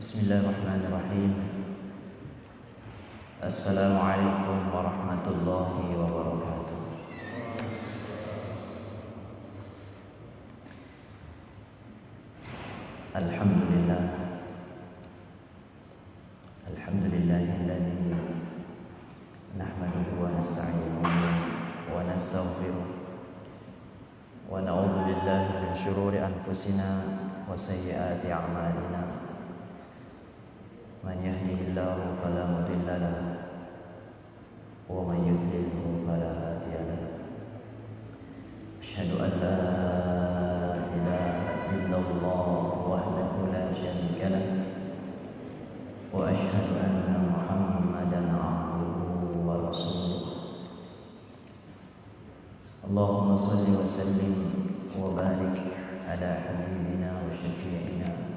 Bismillahirrahmanirrahim. Assalamualaikum warahmatullahi wabarakatuh. Alhamdulillah. Alhamdulillahilladzi nahmaduhu wa nasta'inuhu wa nastaghfiruh wa na'udzu billahi min syururi anfusina wa sayyiati a'malina. Man yahdihillahu fala mudilla lahu wa man yudlilhu fala hadiya lahu. Asyhadu an la ilaha illallah wahdahu la syarika lahu wa asyhadu anna Muhammadan abduhu wa rasuluh. Allahumma shalli wa sallim wa barik ala habibina wa syafi'ina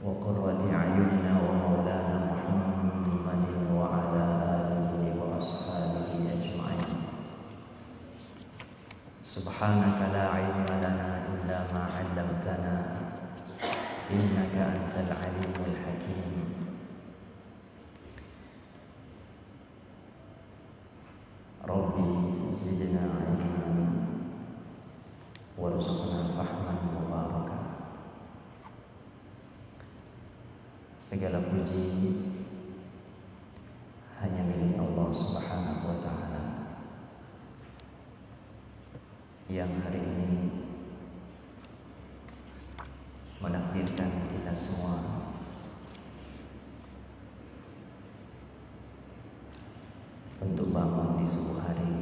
wa qurrati a'yunina wa maulana Muhammadin wa ala alihi wa ashabihi ajma'in. Subhanaka la ilma lana illa ma 'allamtana innaka antal alimul hakim. Rabbi zidna ilman warzuqna fahman mubarakan. Segala puji hanya milik Allah Subhanahu wa ta'ala yang hari ini menakdirkan kita semua untuk bangun di subuh hari.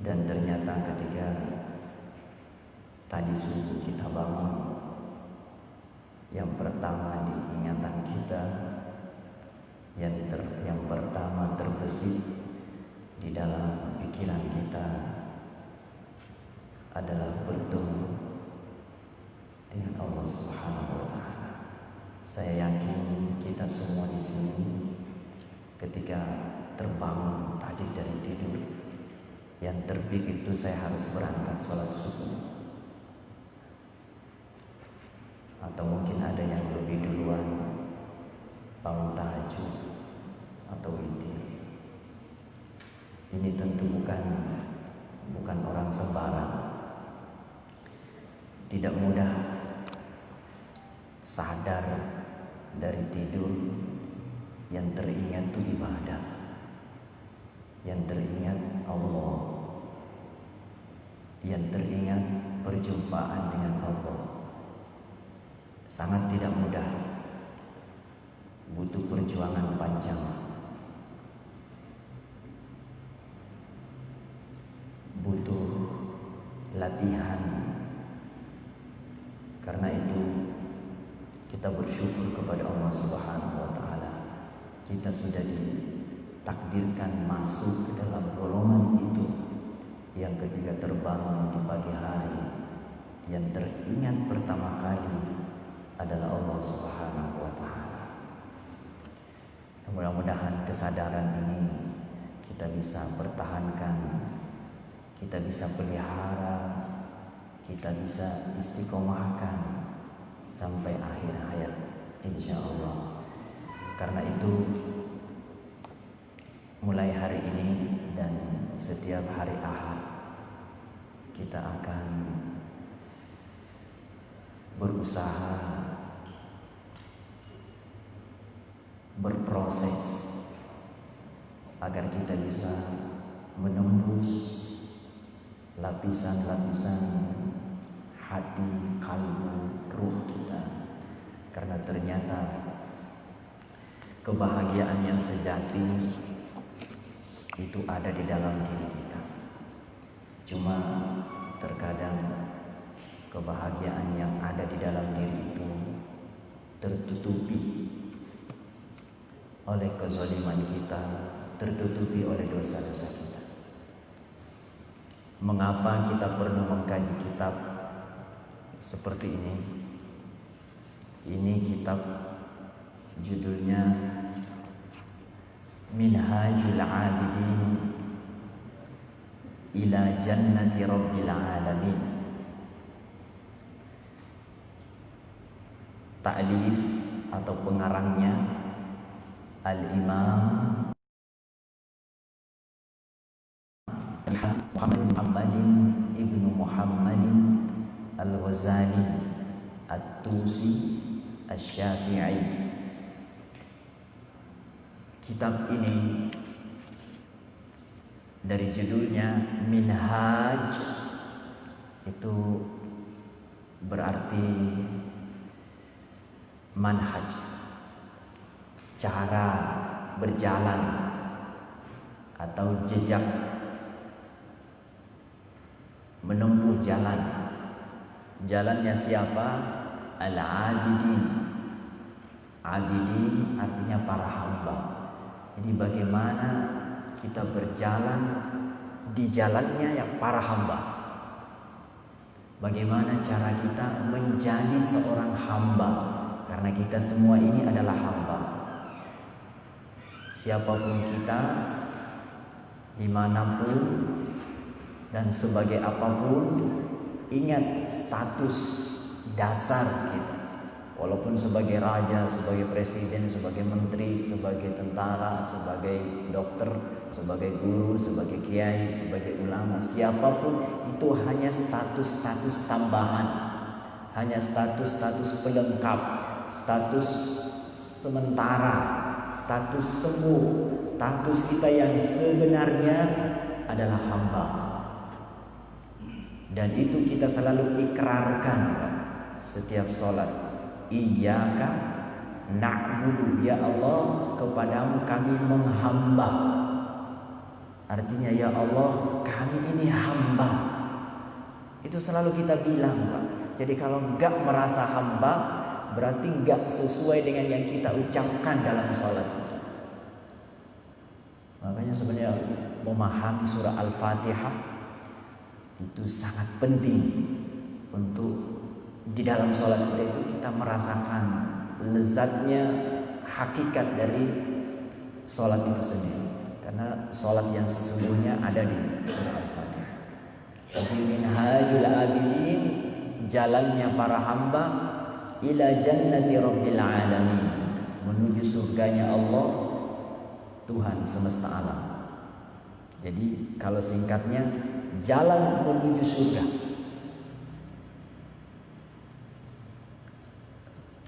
Dan ternyata ketika tadi subuh kita bangun, yang pertama di ingatan kita, yang pertama terbesit di dalam pikiran kita adalah bertemu dengan Allah Subhanahu wa ta'ala. Saya yakin kita semua di sini ketika terbangun tadi dari tidur, yang terpikir itu saya harus berangkat sholat subuh. Atau mungkin ada yang lebih duluan bangun tahajud atau witir. Ini tentu bukan orang sembarang. Tidak mudah sadar dari tidur. Yang teringat itu ibadah, yang teringat Allah, yang teringat perjumpaan dengan Allah. Sangat tidak mudah, butuh perjuangan panjang, butuh latihan. Karena itu kita bersyukur kepada Allah Subhanahu wa ta'ala. Kita sudah ditakdirkan masuk ke dalam golongan itu yang ketika terbangun di pagi hari, yang teringat pertama kali adalah Allah Subhanahu wa ta'ala. Mudah-mudahan kesadaran ini kita bisa pertahankan, kita bisa pelihara, kita bisa istiqomahkan sampai akhir hayat insyaallah. Karena itu mulai hari ini dan setiap hari Ahad kita akan berusaha berproses agar kita bisa menembus lapisan-lapisan hati, kalbu, ruh kita. Karena ternyata kebahagiaan yang sejati itu ada di dalam diri kita. Cuma terkadang kebahagiaan yang ada di dalam diri itu tertutupi oleh kezaliman kita, tertutupi oleh dosa-dosa kita. Mengapa kita perlu mengkaji kitab seperti ini? Ini kitab judulnya Minhajul Abidin ila Jannati Rabbil Alamin. ta'lif atau pengarangnya Al-Imam Muhammadin ibnu Muhammadin Al-Ghazali At-Tusi Asy-Syafi'i. Kitab ini dari judulnya Minhaj, itu berarti manhaj, cara berjalan atau jejak menempuh jalan. Jalannya siapa? Al-Abidin. Abidin artinya para hamba. Jadi bagaimana kita berjalan di jalannya yang para hamba. Bagaimana cara kita menjadi seorang hamba, karena kita semua ini adalah hamba. Siapapun kita, dimanapun dan sebagai apapun, ingat status dasar kita. Walaupun sebagai raja, sebagai presiden, sebagai menteri, sebagai tentara, sebagai dokter, sebagai guru, sebagai kiai, sebagai ulama, siapapun itu hanya status-status tambahan, hanya status-status pelengkap, status sementara, status semu. Status kita yang sebenarnya adalah hamba. Dan itu kita selalu ikrarkan setiap sholat. Iyyaka na'budu, ya Allah, kepadamu kami menghamba. Artinya ya Allah, kami ini hamba. Itu selalu kita bilang, Pak. Jadi kalau enggak merasa hamba, berarti enggak sesuai dengan yang kita ucapkan dalam sholat. Makanya sebenarnya memahami surah Al-Fatihah itu sangat penting untuk di dalam sholat kita itu kita merasakan lezatnya hakikat dari sholat itu sendiri. Karena sholat yang sesungguhnya ada di surah Al-Fatihah. Jadi minhajul abidin, jalannya para hamba ila jannati rabbil alamin, menuju surganya Allah, Tuhan semesta alam. Jadi kalau singkatnya, jalan menuju surga.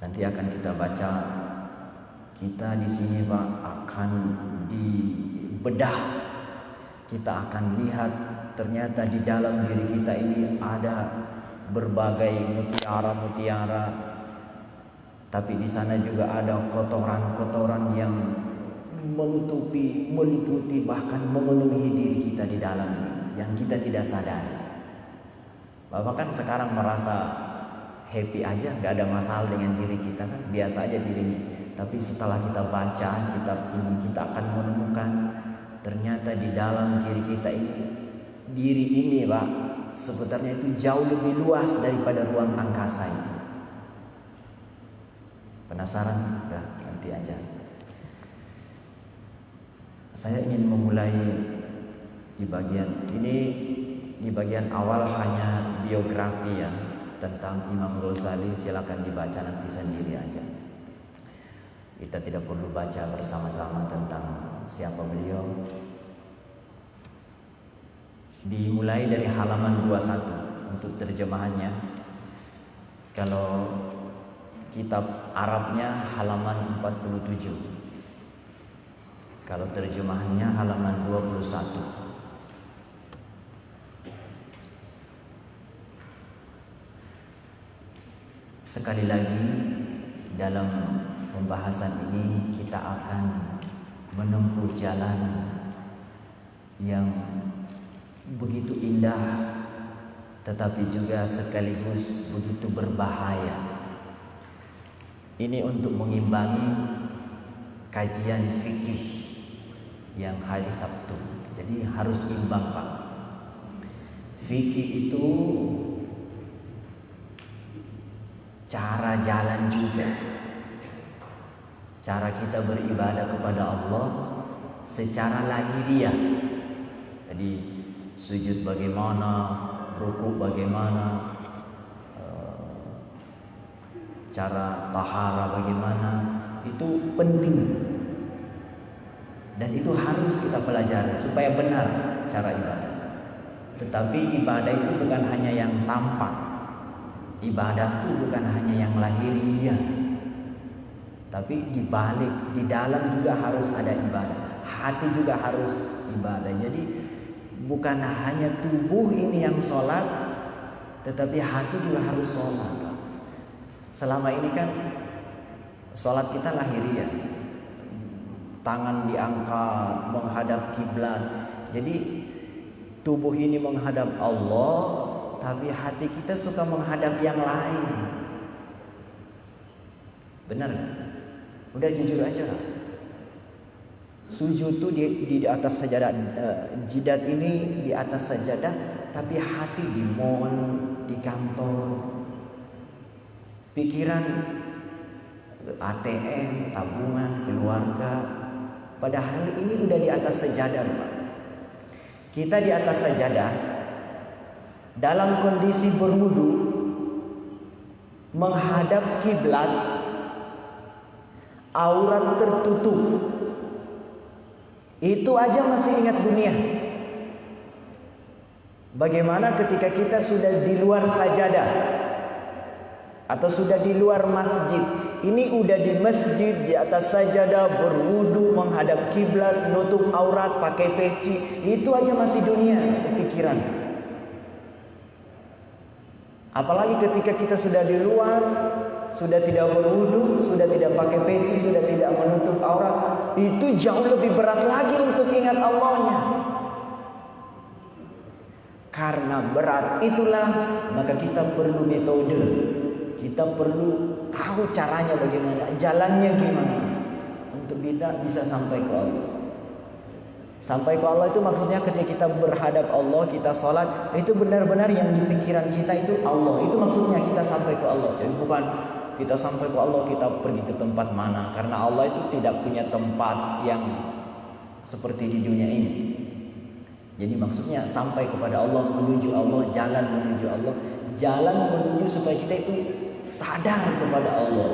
Nanti akan kita baca, kita di sini Pak akan dibedah. Kita akan lihat ternyata di dalam diri kita ini ada berbagai mutiara-mutiara, tapi di sana juga ada kotoran-kotoran yang menutupi, meliputi, bahkan memenuhi diri kita di dalam ini yang kita tidak sadari. Bapak kan sekarang merasa happy aja, nggak ada masalah dengan diri kita, kan biasa aja dirinya. Tapi setelah kita baca kitab ini, kita akan menemukan ternyata di dalam diri kita ini, diri ini Pak, sebenarnya itu jauh lebih luas daripada ruang angkasa ini. Penasaran? Enggak, nanti aja. Saya ingin memulai di bagian ini, di bagian awal hanya biografi ya tentang Imam Ghazali. Silakan dibaca nanti sendiri aja. Kita tidak perlu baca bersama-sama tentang siapa beliau. Dimulai dari halaman 21 untuk terjemahannya. Kalau kitab Arabnya halaman 47. Kalau terjemahannya halaman 21. Sekali lagi dalam pembahasan ini kita akan menempuh jalan yang begitu indah, tetapi juga sekaligus begitu berbahaya. Ini untuk mengimbangi kajian fikih yang hari Sabtu. Jadi harus imbang Pak. Fikih itu cara jalan juga, cara kita beribadah kepada Allah secara lahiriah. Jadi sujud bagaimana, rukuk bagaimana, cara tahara bagaimana, itu penting. Dan itu harus kita pelajari supaya benar cara ibadah. Tetapi ibadah itu bukan hanya yang tampak. Ibadah itu bukan hanya yang lahiriah. Tapi di balik, di dalam juga harus ada ibadah. Hati juga harus ibadah. Jadi bukan hanya tubuh ini yang sholat, tetapi hati juga harus sholat. Selama ini kan sholat kita lahiriah, tangan diangkat menghadap kiblat. Jadi tubuh ini menghadap Allah, tapi hati kita suka menghadap yang lain. Benar gak? Udah jujur aja lah. Sujud tuh di atas sajadah, jidat ini di atas sajadah, tapi hati di mall, di kantor, pikiran ATM, tabungan, keluarga. Padahal ini udah di atas sajadah, Pak. Kita di atas sajadah dalam kondisi berwudu menghadap kiblat, aurat tertutup. Itu aja masih ingat dunia. Bagaimana ketika kita sudah di luar sajadah atau sudah di luar masjid? Ini udah di masjid, di atas sajadah, berwudu, menghadap kiblat, nutup aurat, pakai peci. Itu aja masih dunia pikiran. Apalagi ketika kita sudah di luar, sudah tidak berwudu, sudah tidak pakai peci, sudah tidak menutup aurat, itu jauh lebih berat lagi untuk ingat Allahnya. Karena berat itulah, maka kita perlu metode. Kita perlu tahu caranya bagaimana, jalannya gimana, untuk kita bisa sampai ke Allah. Sampai ke Allah itu maksudnya ketika kita berhadap Allah, kita sholat, itu benar-benar yang di pikiran kita itu Allah. Itu maksudnya kita sampai ke Allah. Jadi bukan kita sampai ke Allah, kita pergi ke tempat mana. Karena Allah itu tidak punya tempat yang seperti di dunia ini. Jadi maksudnya sampai kepada Allah, menuju Allah, jalan menuju Allah. Jalan menuju supaya kita itu sadar kepada Allah.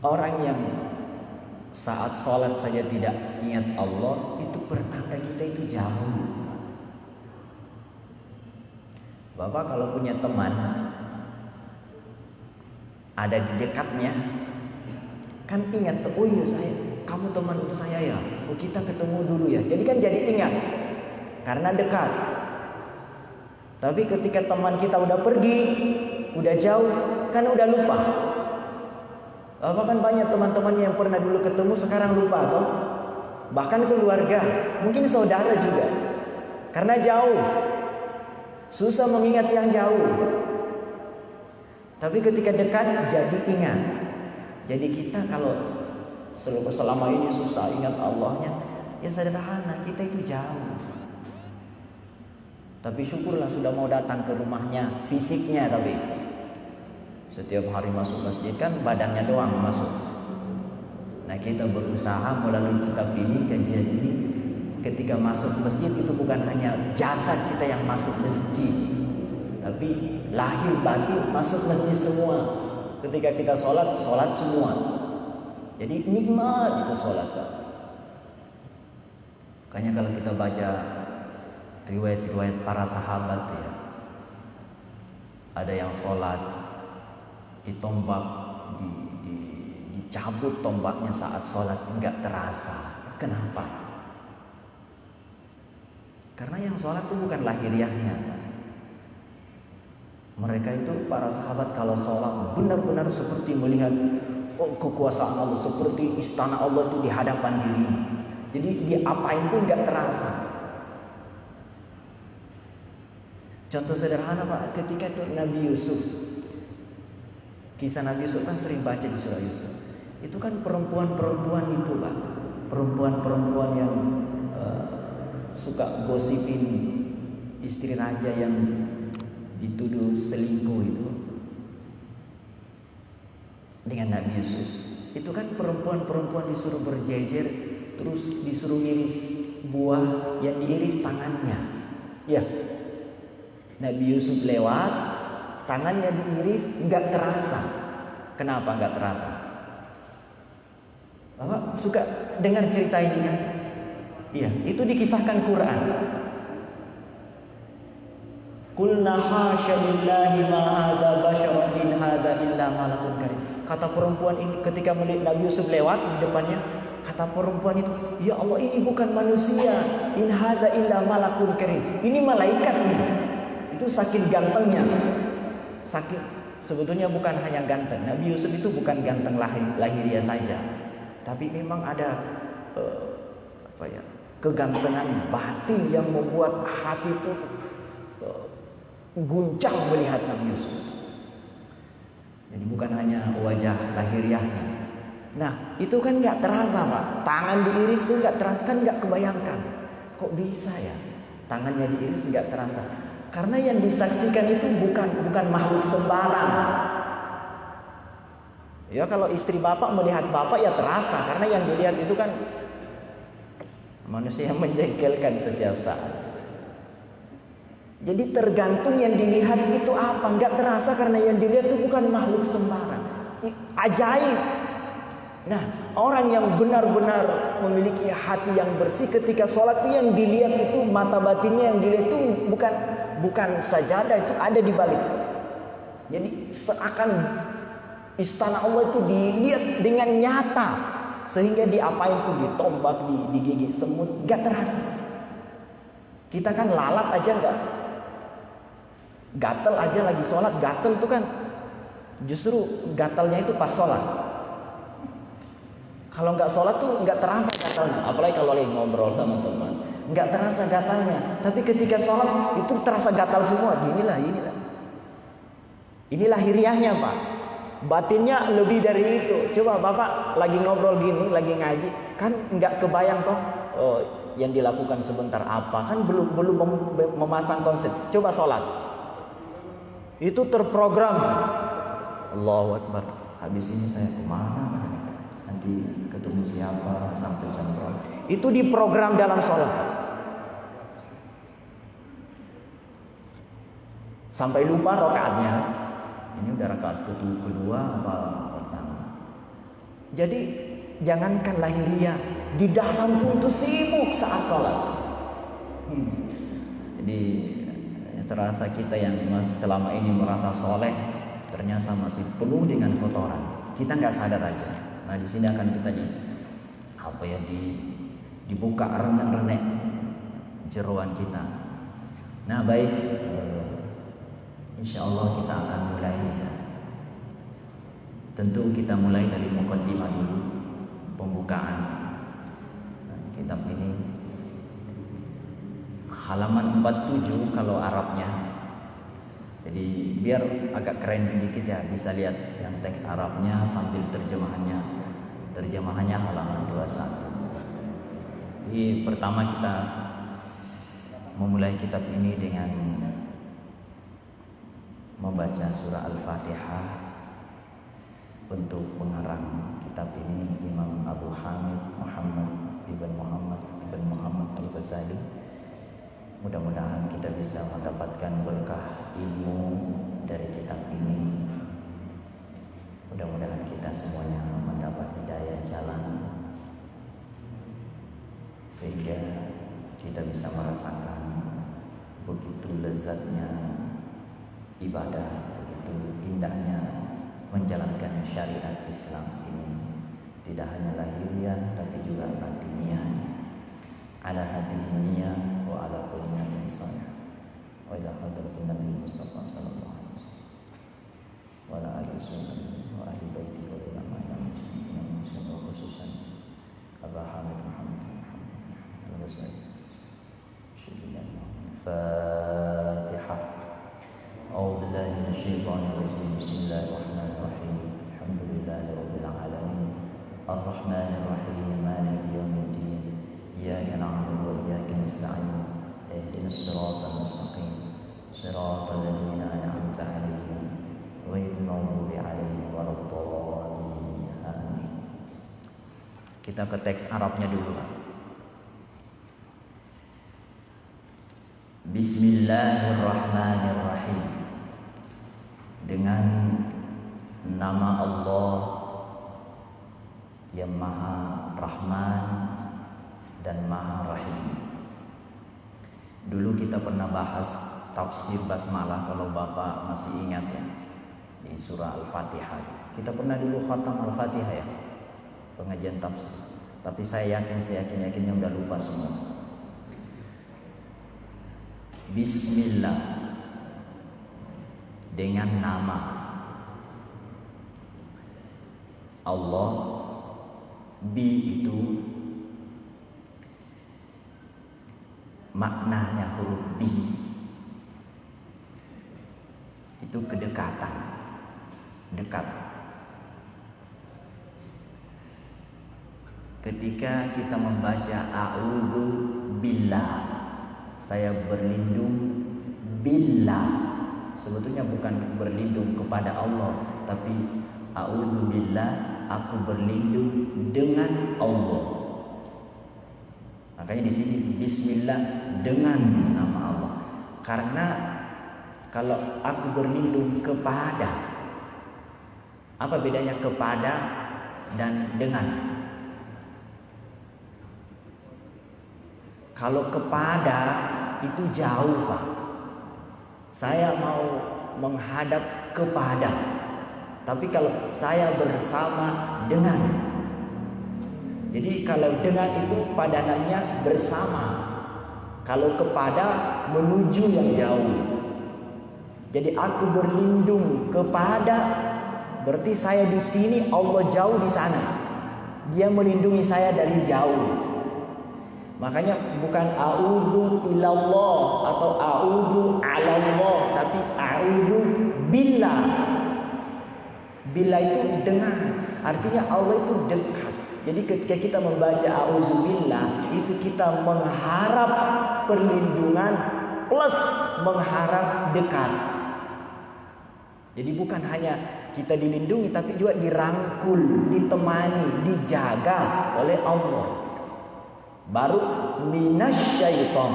Orang yang saat sholat saja tidak ingat Allah, itu pertanda kita itu jauh. Bapak kalau punya teman ada di dekatnya, kan ingat, oh iya kamu teman saya ya, oh kita ketemu dulu ya. Jadi kan jadi ingat karena dekat. Tapi ketika teman kita udah pergi, udah jauh, kan udah lupa. Bapak kan banyak teman-temannya yang pernah dulu ketemu sekarang lupa toh. Bahkan keluarga, mungkin saudara juga. Karena jauh, susah mengingat yang jauh. Tapi ketika dekat jadi ingat. Jadi kita kalau selama ini susah ingat Allahnya, ya sederhana, kita itu jauh. Tapi syukurlah sudah mau datang ke rumahnya, fisiknya. Tapi setiap hari masuk masjid kan badannya doang masuk. Nah kita berusaha melalui kitab ini, kajian ini, ketika masuk masjid itu bukan hanya jasad kita yang masuk masjid, tapi lahir batin masuk masjid semua. Ketika kita sholat, sholat semua. Jadi nikmat itu sholat. Makanya kalau kita baca riwayat-riwayat para sahabat ya, ada yang sholat ditombak, dicabut tombaknya saat sholat, enggak terasa. Kenapa? Karena yang sholat itu bukan lahiriahnya. Mereka itu para sahabat kalau sholat benar-benar seperti melihat kekuasaan Allah, seperti istana Allah itu di hadapan diri. Jadi diapain pun enggak terasa. Contoh sederhana Pak, ketika itu Nabi Yusuf, kisah Nabi Yusuf kan sering baca di surah Yusuf. Itu kan perempuan-perempuan itu Pak, perempuan-perempuan yang suka gosipin istri raja yang dituduh selingkuh itu dengan Nabi Yusuf. Itu kan perempuan-perempuan disuruh berjejer, terus disuruh ngiris buah yang diiris tangannya. Ya, Nabi Yusuf lewat, tangannya diiris nggak terasa. Kenapa nggak terasa? Bapak suka dengar cerita ini kan? Iya, itu dikisahkan Quran. Qulna hasya lillahi ma hadza basyaran in hadza illa malakun karim. Kata perempuan ini ketika melihat Nabi Yusuf lewat di depannya, kata perempuan itu, "Ya Allah, ini bukan manusia. In hadza illa malakun karim." Ini malaikat ini. Itu saking gantengnya. Saking sebetulnya bukan hanya ganteng. Nabi Yusuf itu bukan ganteng lahiriah saja. Tapi memang ada kegantengan batin yang membuat hati itu guncang melihat Nabi Yusuf. Jadi bukan hanya wajah lahiriahnya. Nah, itu kan nggak terasa, Pak. Tangan diiris itu nggak terasa, kan nggak kebayangkan. Kok bisa ya? Tangannya diiris nggak terasa. Karena yang disaksikan itu bukan makhluk sembarang. Ya kalau istri bapak melihat bapak ya terasa, karena yang dilihat itu kan manusia yang menjengkelkan setiap saat. Jadi tergantung yang dilihat itu apa, nggak terasa karena yang dilihat itu bukan makhluk sembarang. Ajaib. Nah, orang yang benar-benar memiliki hati yang bersih ketika sholat itu yang dilihat itu mata batinnya yang dilihat itu bukan sajadah, itu ada di balik. Jadi seakan istana Allah itu dilihat dengan nyata, sehingga diapain pun, ditombak, digigit semut, nggak terasa. Kita kan lalat aja nggak. Gatel aja lagi sholat, gatel tuh kan justru gatalnya itu pas sholat. Kalau nggak sholat tuh nggak terasa gatalnya, apalagi kalau lagi ngobrol sama teman, nggak terasa gatalnya. Tapi ketika sholat itu terasa gatal semua. Ini lahiriahnya, Pak. Batinnya lebih dari itu. Coba bapak lagi ngobrol gini, lagi ngaji, kan nggak kebayang toh yang dilakukan sebentar apa, kan belum memasang konsep. Coba sholat. Itu terprogram. Allahu Akbar. Habis ini saya kemana? Nanti ketemu siapa? Sampai jam berapa? Itu diprogram dalam sholat. Sampai lupa rakaatnya. Ini udah rakaat kedua apa pertama? Jadi jangankan lahiriah, di dalam pun tuh sibuk saat sholat. Jadi terasa kita yang selama ini merasa soleh ternyata masih penuh dengan kotoran. Kita nggak sadar aja. Nah di sini akan kita dibuka renek-renek jeroan kita. Nah baik, insya Allah kita akan mulai. Tentu kita mulai dari muqaddimah dulu, pembukaan kitab ini. Halaman 47 kalau Arabnya. Jadi biar agak keren sedikit ya, bisa lihat yang teks Arabnya sambil terjemahannya. Terjemahannya halaman 21. Jadi pertama kita memulai kitab ini dengan membaca surah Al-Fatihah. Untuk pengarang kitab ini Imam Abu Hamid Muhammad ibn Muhammad Al-Ghazali. Mudah-mudahan kita bisa mendapatkan berkah ilmu dari kitab ini. Mudah-mudahan kita semuanya mendapat hidayah jalan, sehingga kita bisa merasakan begitu lezatnya ibadah, begitu indahnya menjalankan syariat Islam ini. Tidak hanya lahiriah tapi juga batiniah. Ala hadihi niyah wa ala kulli niyatin salih. Wa ila hadratin Nabi Mustafa sallallahu alaihi wasallam. Wa ala alihi wa ahli baiti wa ulama yang khususan Abu Hamid Muhammad Fatihah. A'udzu billahi minasyaitonir rajim. Bismillahirrahmanirrahim. Alhamdulillahirabbil alamin. Arrahmanir rahim. Maliki yaumiddin. Iyyaka na'budu wa iyyaka nasta'in. Ihdinas siratal mustaqim. Siratal ladzina an'amta 'alaihim ghairil maghdubi 'alaihim waladdallin. Amin. Kita ke teks Arabnya dulu. Bismillahirrahmanirrahim. dengan nama Allah yang Maha Rahman dan Maha Rahim. Dulu kita pernah bahas tafsir basmalah, kalau Bapak masih ingat ya, di surah Al-Fatihah. Kita pernah dulu khatam Al-Fatihah ya, pengajian tafsir. Tapi saya yakinnya udah lupa semua. Bismillah, dengan nama Allah. Bi itu maknanya huruf bi itu kedekatan, dekat. Ketika kita membaca a'udzu billah, saya berlindung billah, sebetulnya bukan berlindung kepada Allah, tapi a'udzu billah, aku berlindung dengan Allah. Makanya di sini bismillah, dengan nama Allah. Karena kalau aku berlindung kepada, apa bedanya kepada dan dengan? Kalau kepada itu jauh, Pak. Saya mau menghadap kepada. Tapi kalau saya bersama dengan, jadi kalau dengan itu padanannya bersama. Kalau kepada menuju yang jauh. Jadi aku berlindung kepada, berarti saya di sini, Allah jauh di sana. Dia melindungi saya dari jauh. Makanya bukan a'udzu ilallah atau a'udzu alallah, tapi a'udzu billah. Billah itu dengan, artinya Allah itu dekat. Jadi ketika kita membaca a'udzubillah, itu kita mengharap perlindungan plus mengharap dekat. Jadi bukan hanya kita dilindungi, tapi juga dirangkul, ditemani, dijaga oleh Allah. Baru minasyaiton.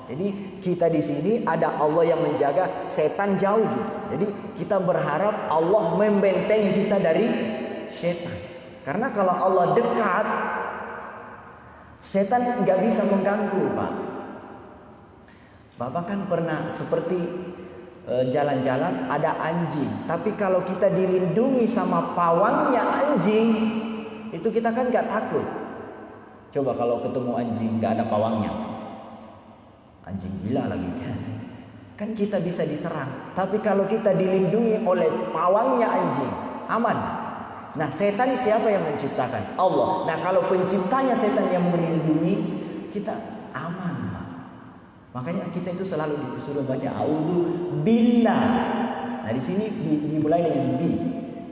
Jadi kita di sini ada Allah yang menjaga, setan jauh gitu. Jadi kita berharap Allah membentengi kita dari setan. Karena kalau Allah dekat, setan nggak bisa mengganggu, Pak. Bapak kan pernah seperti jalan-jalan ada anjing, tapi kalau kita dilindungi sama pawangnya anjing, itu kita kan nggak takut. Coba kalau ketemu anjing nggak ada pawangnya, anjing gila lagi kan kita bisa diserang. Tapi kalau kita dilindungi oleh pawangnya anjing, aman. Nah, setan siapa yang menciptakan? Allah. Nah, kalau penciptanya setan yang melindungi kita, aman. Makanya kita itu selalu disuruh baca a'udzu billah. Nah, di sini dimulai dengan bi,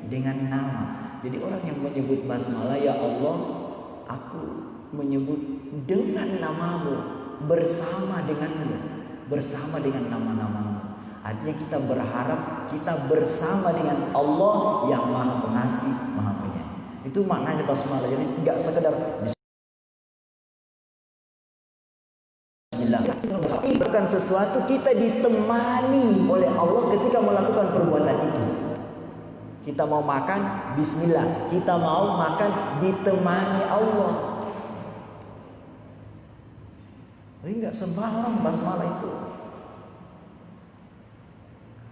dengan nama. Jadi orang yang menyebut basmalah, ya Allah, aku menyebut dengan namamu, bersama denganmu, bersama dengan nama-namamu. Artinya kita berharap kita bersama dengan Allah yang Maha Pengasih, Maha Penyayang. Itu maknanya basmalah. Jadi tidak sekedar bismillah. Bukan sesuatu, kita ditemani oleh Allah ketika melakukan perbuatan itu. Kita mau makan, bismillah. Kita mau makan, ditemani Allah. Jadi nggak sembarang basmalah itu.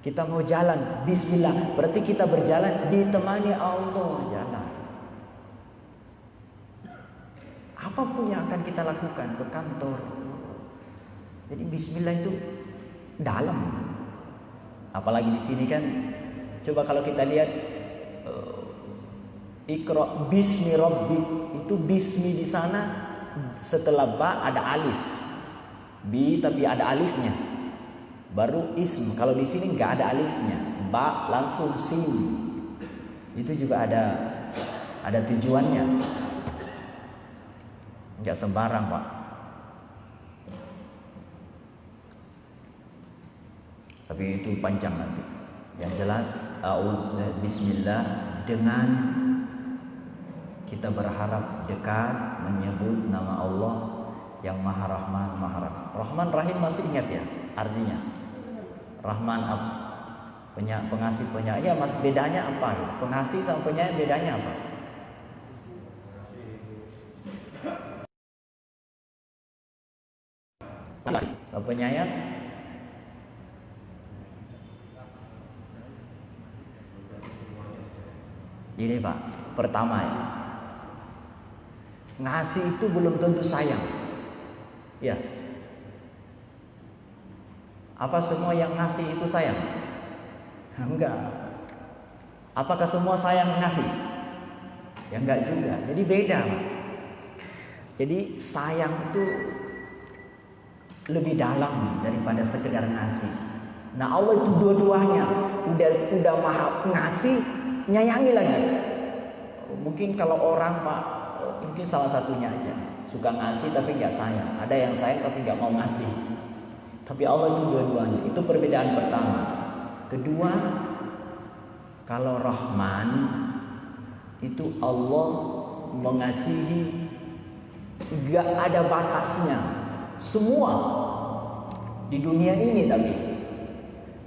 Kita mau jalan, bismillah, berarti kita berjalan ditemani Allah jalan. Apapun yang akan kita lakukan, ke kantor. Jadi bismillah itu dalam. Apalagi di sini kan, coba kalau kita lihat Iqra bismi rabbik, itu bismi di sana setelah ba ada alif. Bi tapi ada alifnya. Baru ism, kalau di sini nggak ada alifnya, ba langsung sin. Itu juga ada tujuannya. Nggak sembarang, Pak. Tapi itu panjang nanti. Yang jelas, bismillah, dengan kita berharap dekat menyebut nama Allah yang Maha Rahman, Maha Rahim. Rahman Rahim masih ingat ya artinya? Rahman Pengasih penyayang. Ya mas, bedanya apa? Pengasih sama penyayang bedanya apa? Kalau penyayang ini Pak, pertama ya, ngasih itu belum tentu sayang. Ya. Apa semua yang ngasih itu sayang? Enggak. Apakah semua sayang ngasih? Ya enggak juga. Jadi beda Pak. Jadi sayang itu lebih dalam daripada sekedar ngasih. Nah Allah itu dua-duanya, udah maha ngasih, nyayangi lagi. Mungkin kalau orang Pak, mungkin salah satunya aja suka ngasih tapi nggak sayang. Ada yang sayang tapi nggak mau ngasih. Tapi Allah itu dua-duanya. Itu perbedaan pertama. Kedua, kalau Rahman itu Allah mengasihi nggak ada batasnya. Semua di dunia ini tapi.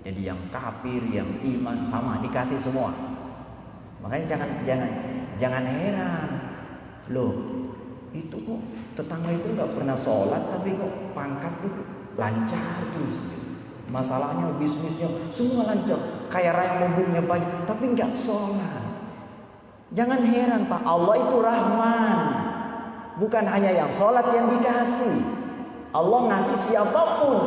Jadi yang kafir, yang iman sama dikasih semua. Makanya jangan heran. Loh, itu kok tetangga itu nggak pernah sholat tapi kok pangkat tuh lancar terus. Masalahnya bisnisnya semua lancar, kayak raya mobilnya banyak tapi nggak sholat. Jangan heran Pak, Allah itu Rahman. Bukan hanya yang sholat yang dikasih. Allah ngasih siapapun,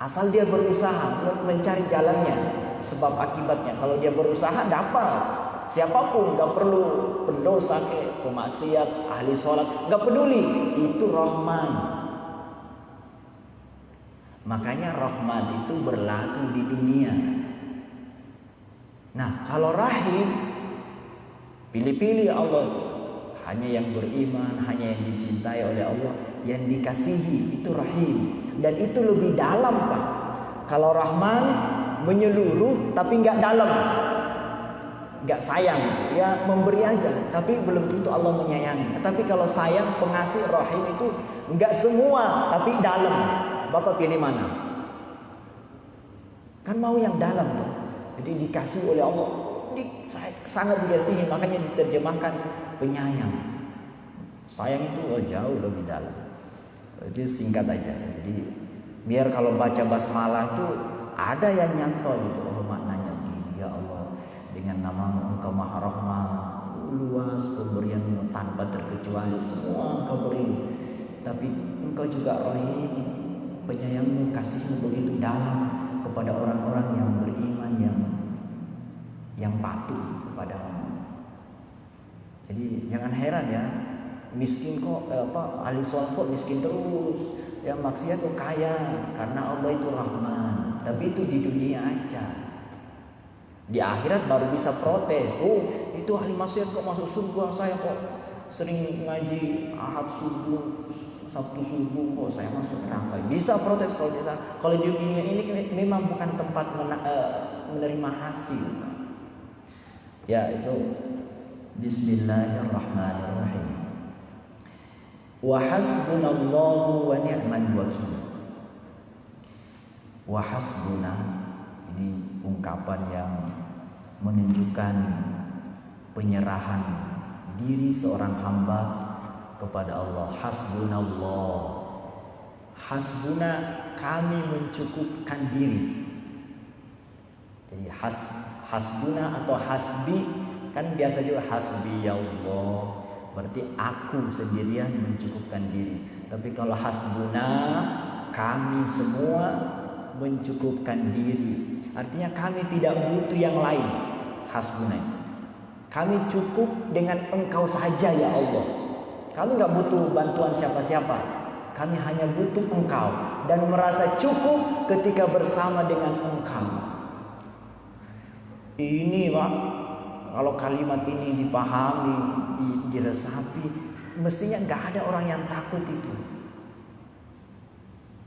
asal dia berusaha mencari jalannya, sebab akibatnya. Kalau dia berusaha dapat. Siapapun, gak perlu pendosa, pemaksiat, ahli sholat, gak peduli. Itu Rahman. Makanya Rahman itu berlaku di dunia. Nah kalau Rahim, pilih-pilih Allah. Hanya yang beriman, hanya yang dicintai oleh Allah, yang dikasihi, itu Rahim. Dan itu lebih dalam Pak. Kalau Rahman menyeluruh tapi nggak dalam, nggak sayang, ya memberi aja, tapi belum tentu Allah menyayangi. Tapi kalau sayang, pengasih, Rahim itu nggak semua tapi dalam. Bapak pilih mana? Kan mau yang dalam tuh. Jadi dikasih oleh Allah, sangat dikasihi, makanya diterjemahkan penyayang. Sayang itu jauh lebih dalam. Jadi singkat aja. Jadi biar kalau baca basmalah itu ada yang nyantol gitu. Oh maknanya gini, ya Allah, dengan namamu Engkau Maha Rahman, luas pemberianmu tanpa terkecuali, semua Engkau beri. Tapi Engkau juga Rahim, penyayangmu, kasihmu begitu dalam kepada orang-orang yang beriman, yang patuh kepadamu. Jadi jangan heran ya, miskin kok ahli sholat kok miskin terus, ya maksiat kok kaya, karena Allah itu Rahman. Tapi itu di dunia aja. Di akhirat baru bisa protes. Oh itu ahli maksiat kok masuk surga, saya kok sering ngaji Ahad subuh, Sabtu subuh, kok saya masuk neraka. Bisa protes kalau di sana. Kalau di dunia ini memang bukan tempat menerima hasil. Ya itu. Bismillahirrahmanirrahim. Wa hasbunallahu wa ni'mal wakil. Wa hasbuna, ini ungkapan yang menunjukkan penyerahan diri seorang hamba kepada Allah. Hasbunallah. Hasbuna, kami mencukupkan diri. Jadi hasbuna atau hasbi, kan biasa juga hasbi ya Allah, berarti aku sendirian mencukupkan diri. Tapi kalau hasbuna, kami semua mencukupkan diri. Artinya kami tidak butuh yang lain. Hasbuna, kami cukup dengan Engkau saja ya Allah. Kami gak butuh bantuan siapa-siapa. Kami hanya butuh Engkau, dan merasa cukup ketika bersama dengan Engkau. Ini Pak, kalau kalimat ini dipahami, diresapi, mestinya nggak ada orang yang takut itu.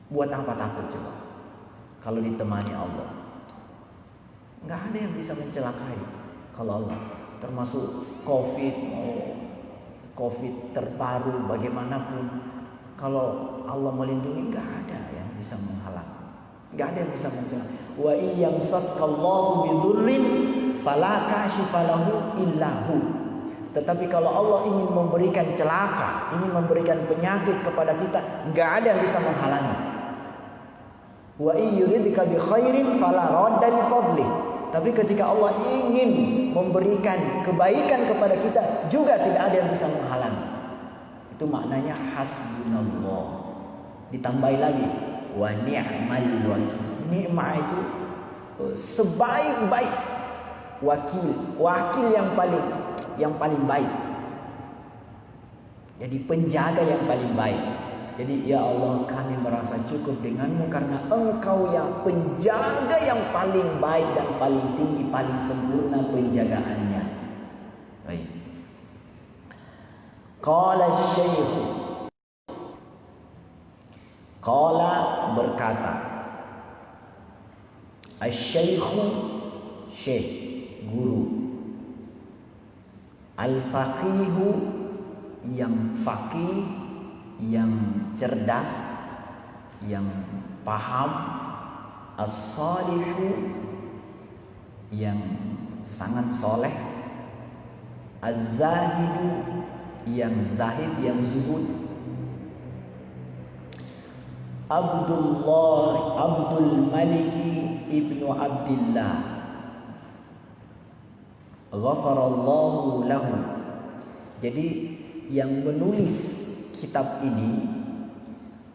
Buat apa takut coba? Kalau ditemani Allah, nggak ada yang bisa mencelakai. Kalau Allah, termasuk COVID terbaru, bagaimanapun, kalau Allah melindungi, nggak ada yang bisa menghalang. Nggak ada yang bisa mencela. Wa iyyamsaskallahu bidurrin fala kashifa lahu illa hu. Tetapi kalau Allah ingin memberikan celaka, ingin memberikan penyakit kepada kita, nggak ada yang bisa menghalangi. Wa iyyuridka bi khairin fala radda li fadlih. Tapi ketika Allah ingin memberikan kebaikan kepada kita, juga tidak ada yang bisa menghalangi. Itu maknanya hasbunallah. Ditambahi lagi wa ni'mal wakil. Ni'mah itu sebaik-baik wakil yang paling baik. Jadi penjaga yang paling baik. Jadi ya Allah, kami merasa cukup denganmu karena Engkau yang penjaga yang paling baik dan paling tinggi, paling sempurna penjagaannya. Baik. Qala syekh. Qala berkata. Asy-syaikhu syekh, guru. Al-faqihu yang faqih, yang cerdas, yang paham. As-salihu yang sangat soleh. Az-zahidu yang zahid, yang zuhud. Abdul Maliki ibnu Abdillah ghafarallahu lahu. Jadi yang menulis kitab ini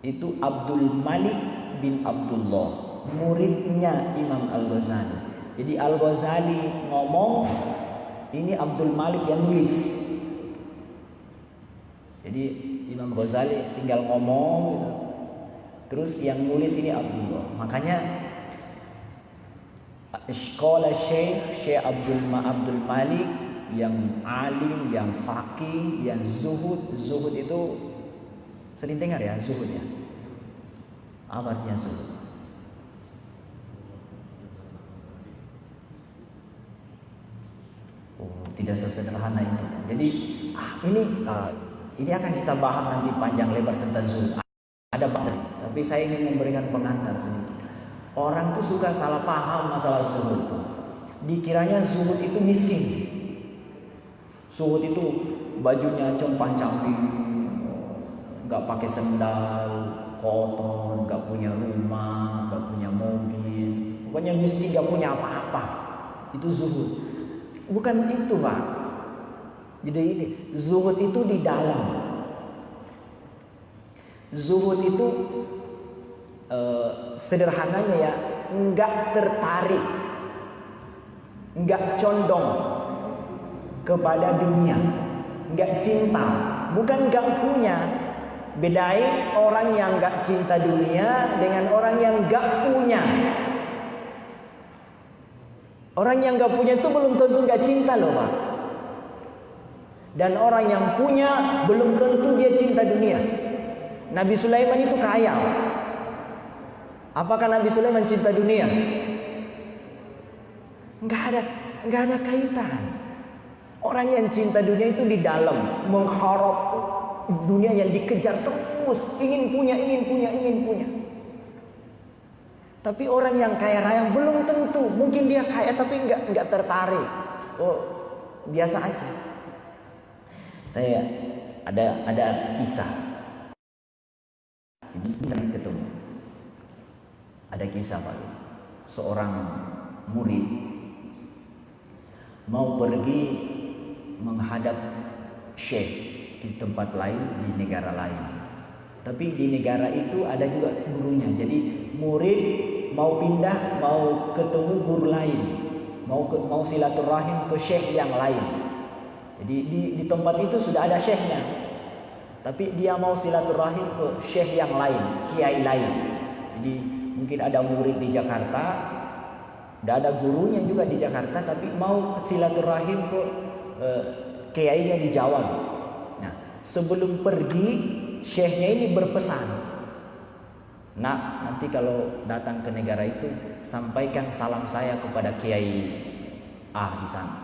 itu Abdul Malik bin Abdullah, muridnya Imam Al-Ghazali. Jadi Al-Ghazali ngomong, ini Abdul Malik yang nulis. Jadi Imam Ghazali tinggal ngomong gitu. Terus yang nulis ini Abdullah. Makanya Qala Syekh Abdul Malik yang alim, yang faqih, yang zuhud. Zuhud itu sering dengar ya, zuhud ya. Apa artinya zuhud? Oh, tidak sesederhana itu. Jadi ini akan kita bahas nanti panjang lebar tentang zuhud. Ada banyak, tapi saya ingin memberikan pengantar sedikit. Orang tuh suka salah paham masalah zuhud itu. Dikiranya zuhud itu miskin. Zuhud itu bajunya compang-camping, nggak pakai sendal, kotor, nggak punya rumah, nggak punya mobil, pokoknya miskin, nggak punya apa-apa. Itu zuhud. Bukan itu, Pak. Jadi ini zuhud itu di dalam. Zuhud itu sederhananya ya, enggak tertarik, enggak condong kepada dunia, enggak cinta, bukan enggak punya. Bedain orang yang enggak cinta dunia dengan orang yang enggak punya. Orang yang enggak punya itu belum tentu enggak cinta loh, Pak. Dan orang yang punya belum tentu dia cinta dunia. Nabi Sulaiman itu kaya. Apakah Nabi Sulaiman cinta dunia? Enggak ada kaitan. Orang yang cinta dunia itu di dalam, mengharap dunia yang dikejar terus, ingin punya. Tapi orang yang kaya raya belum tentu, mungkin dia kaya tapi enggak tertarik. Oh, biasa aja. Saya ada kisah. Ini ketemu. Ada kisah Pak. Seorang murid mau pergi menghadap syekh di tempat lain, di negara lain. Tapi di negara itu ada juga gurunya. Jadi murid mau pindah, mau ketemu guru lain, mau silaturahim ke syekh yang lain. Jadi di tempat itu sudah ada syekhnya. Tapi dia mau silaturahim ke syekh yang lain, kiai lain. Jadi mungkin ada murid di Jakarta, udah ada gurunya juga di Jakarta, tapi mau silaturahim ke kiainya di Jawa. Nah, sebelum pergi, syekhnya ini berpesan, "Nak, nanti kalau datang ke negara itu, sampaikan salam saya kepada kiai A di sana."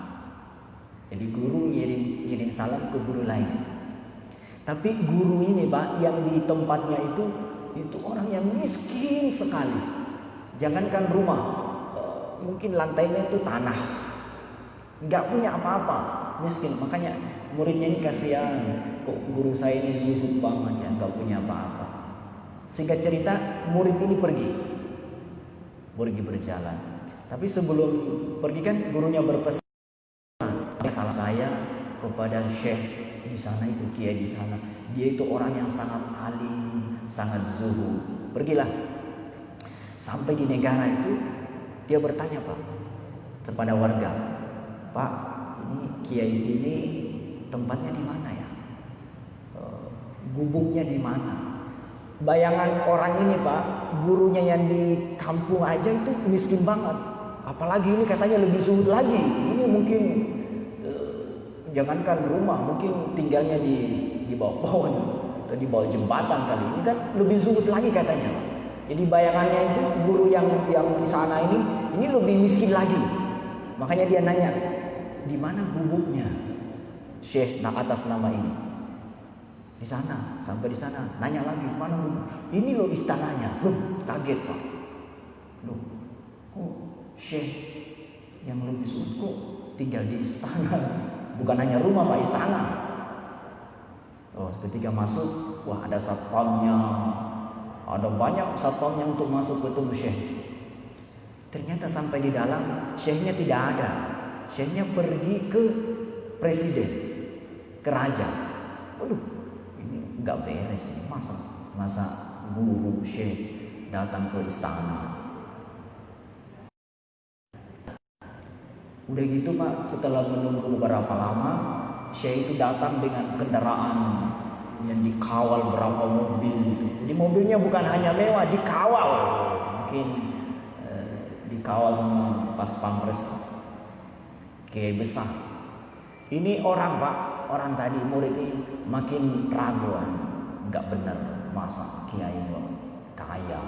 Jadi guru ngirim salam ke guru lain. Tapi guru ini Pak, yang di tempatnya itu orang yang miskin sekali. Jangankan rumah, mungkin lantainya itu tanah, nggak punya apa-apa, miskin. Makanya muridnya ini kasihan, kok guru saya ini zuhud banget ya, nggak punya apa-apa. Singkat cerita, murid ini pergi berjalan. Tapi sebelum pergi kan gurunya berpesan, salah saya kepada syekh di sana itu, kiai di sana. Dia itu orang yang sangat alim, sangat zuhud. Pergilah. Sampai di negara itu, dia bertanya Pak kepada warga, Pak, ini kiai ini tempatnya di mana ya? Gubuknya di mana? Bayangan orang ini Pak, gurunya yang di kampung aja itu miskin banget. Apalagi ini katanya lebih zuhud lagi. Ini mungkin jangankan rumah, mungkin tinggalnya di bawah pohon atau di bawah jembatan kali. Ini kan lebih zuhud lagi katanya. Jadi bayangannya itu guru yang di sana ini lebih miskin lagi. Makanya dia nanya, di mana gubuknya Syekh atas nama ini? Di sana, sampai di sana. Nanya lagi, mana gubuk? Ini loh istananya. Loh, kaget Pak. Loh, kok Syekh yang lebih zuhud kok tinggal di istana? Bukan hanya rumah Pak, istana. Oh, ketika masuk, wah ada satpamnya, ada banyak satpamnya untuk masuk ketemu Syekh. Ternyata sampai di dalam, Syekhnya tidak ada. Syekhnya pergi ke presiden, ke raja. Waduh, ini nggak beres ini. Masa guru Syekh datang ke istana. Udah gitu Pak, setelah menunggu beberapa lama, Syekh itu datang dengan kendaraan yang dikawal berapa mobil. Jadi mobilnya bukan hanya mewah, dikawal. Mungkin dikawal sama pas pampres kayak besar. Ini orang Pak, orang tadi murid ini makin ragu, nggak benar, masa kiai kaya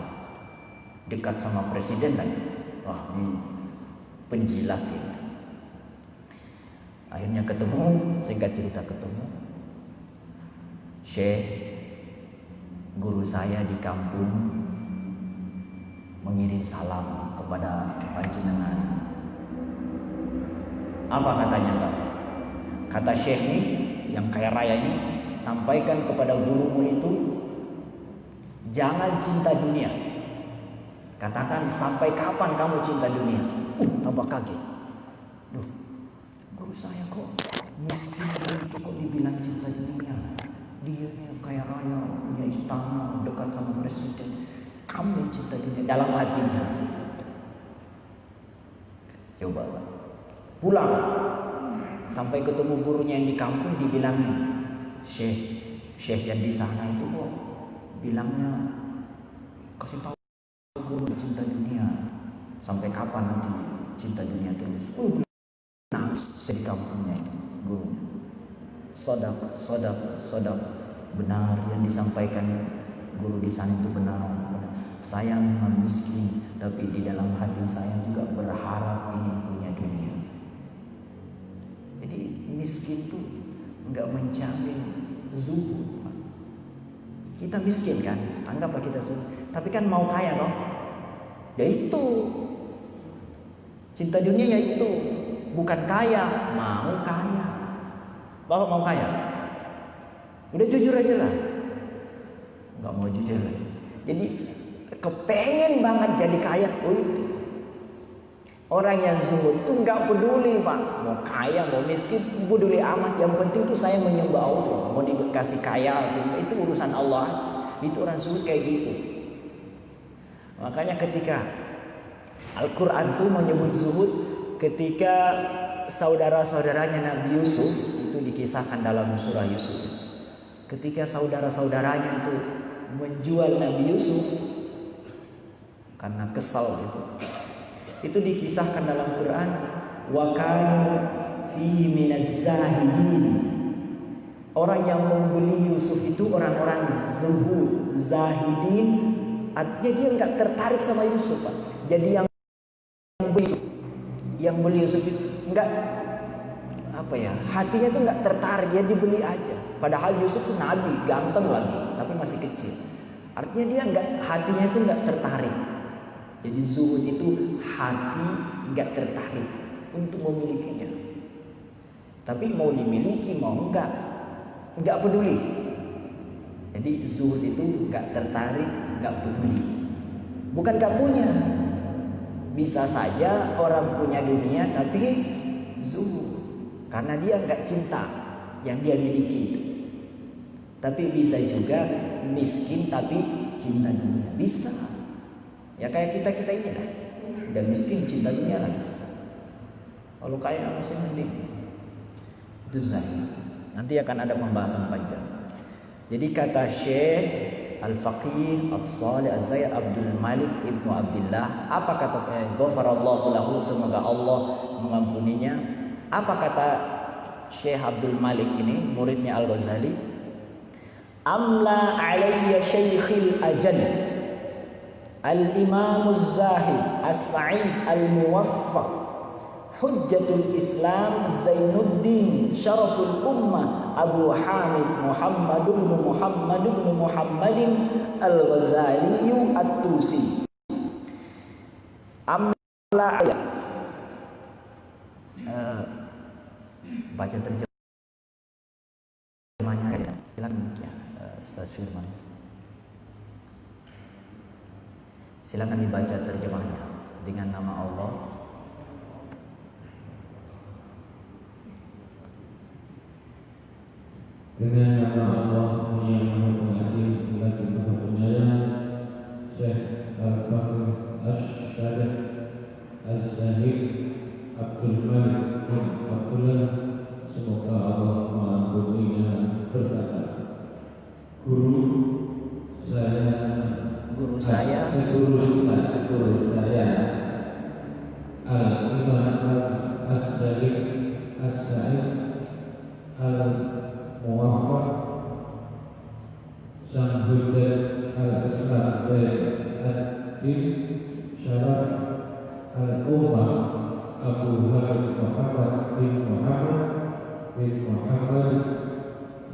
dekat sama presiden lagi. Wah, ini penjilat ini. Akhirnya ketemu, singkat cerita ketemu. Syekh, guru saya di kampung mengirim salam kepada panjenengan. Apa katanya Pak? Kata Syekh ini, yang kaya raya ini, sampaikan kepada gurumu itu, jangan cinta dunia. Katakan, sampai kapan kamu cinta dunia? Tambah kaget. Duh, guru saya kok miskin itu kok dibilang cinta dunia? Dia yang kaya raya, punya istana, dekat sama presiden. Kamu cinta dunia dalam hatinya. Coba pulang, sampai ketemu gurunya yang di kampung, dibilangnya, Syekh yang di sana itu kok bilangnya, kasih tahu guru cinta dunia. Sampai kapan nanti cinta dunia terus? Nah, di kampungnya itu gurunya. Sodak. Benar yang disampaikan guru di sana itu benar. Saya memang miskin, tapi di dalam hati saya juga berharap ingin punya dunia. Jadi miskin itu enggak menjamin zuhud. Kita miskin kan, anggaplah kita zuhud. Tapi kan mau kaya dong. Ya itu. Cinta dunia ya itu. Bukan kaya, mau kaya. Bapak mau kaya? Udah jujur aja lah. Enggak mau jujur lagi. Jadi kepengen banget jadi kaya. Oh itu. Orang yang zuhud itu enggak peduli Pak, mau kaya mau miskin peduli amat. Yang penting tuh saya menyembah Allah. Mau dikasih kaya itu urusan Allah aja. Itu orang zuhud kayak gitu. Makanya ketika Al-Quran tuh menyebut zuhud, ketika saudara-saudaranya Nabi Yusuf itu dikisahkan dalam surah Yusuf. Ketika saudara-saudaranya itu menjual Nabi Yusuf karena kesal gitu. Itu dikisahkan dalam Quran, wa kanu fihi minaz zahidin. Orang yang membeli Yusuf itu orang-orang zuhud, zahidin, artinya dia enggak tertarik sama Yusuf, Pak. Jadi yang beli Yusuf itu enggak apa ya, hatinya tuh enggak tertarik, ya dibeli aja. Padahal Yusuf itu nabi, ganteng lagi, tapi masih kecil. Artinya dia enggak, hatinya itu enggak tertarik. Jadi zuhud itu hati nggak tertarik untuk memilikinya. Tapi mau dimiliki mau nggak peduli. Jadi zuhud itu nggak tertarik, nggak peduli. Bukan nggak punya. Bisa saja orang punya dunia tapi zuhud karena dia nggak cinta yang dia miliki itu. Tapi bisa juga miskin tapi cinta dunia. Bisa. Ya kayak kita ini lah. Udah miskin cinta dunia lah. Kalau kaya masih mending. Itu zahid. Nanti akan ada pembahasan panjang. Jadi kata Syekh Al-Faqih As-Salih Az-Zaid Abdul Malik Ibnu Abdullah, apa kata ghafarallahu lahu, semoga Allah mengampuninya. Apa kata Syekh Abdul Malik ini, muridnya Al-Ghazali? Amla alayya syaikhil ajal Al-Imam Az-Zahid As-Sa'id Al-Muwaffaq Hujjatul Islam Zainuddin Syaraful Ummah Abu Hamid Muhammad bin Muhammadin Al-Ghazali At-Tusi. Amla ayat baca terjemahnya ya. Silakan ya, Ustaz Firman. Silakan dibaca terjemahnya dengan nama Allah. Dengan nama Allah yang Maha Pengasih lagi Maha Penyayang, Syekh Al-Faqih Asy-Syarih Az-Zahid Abdul Malik bin Abdullah, semoga Allah mengampuninya, berkata, Guru saya Al-Imam As-Zahid As-Sa'id Al-Muwaffaq Sang Hujjat Al-Islam Zainuddin Syaraf Al-Ummah Abu Hamid Muhammad bin Muhammad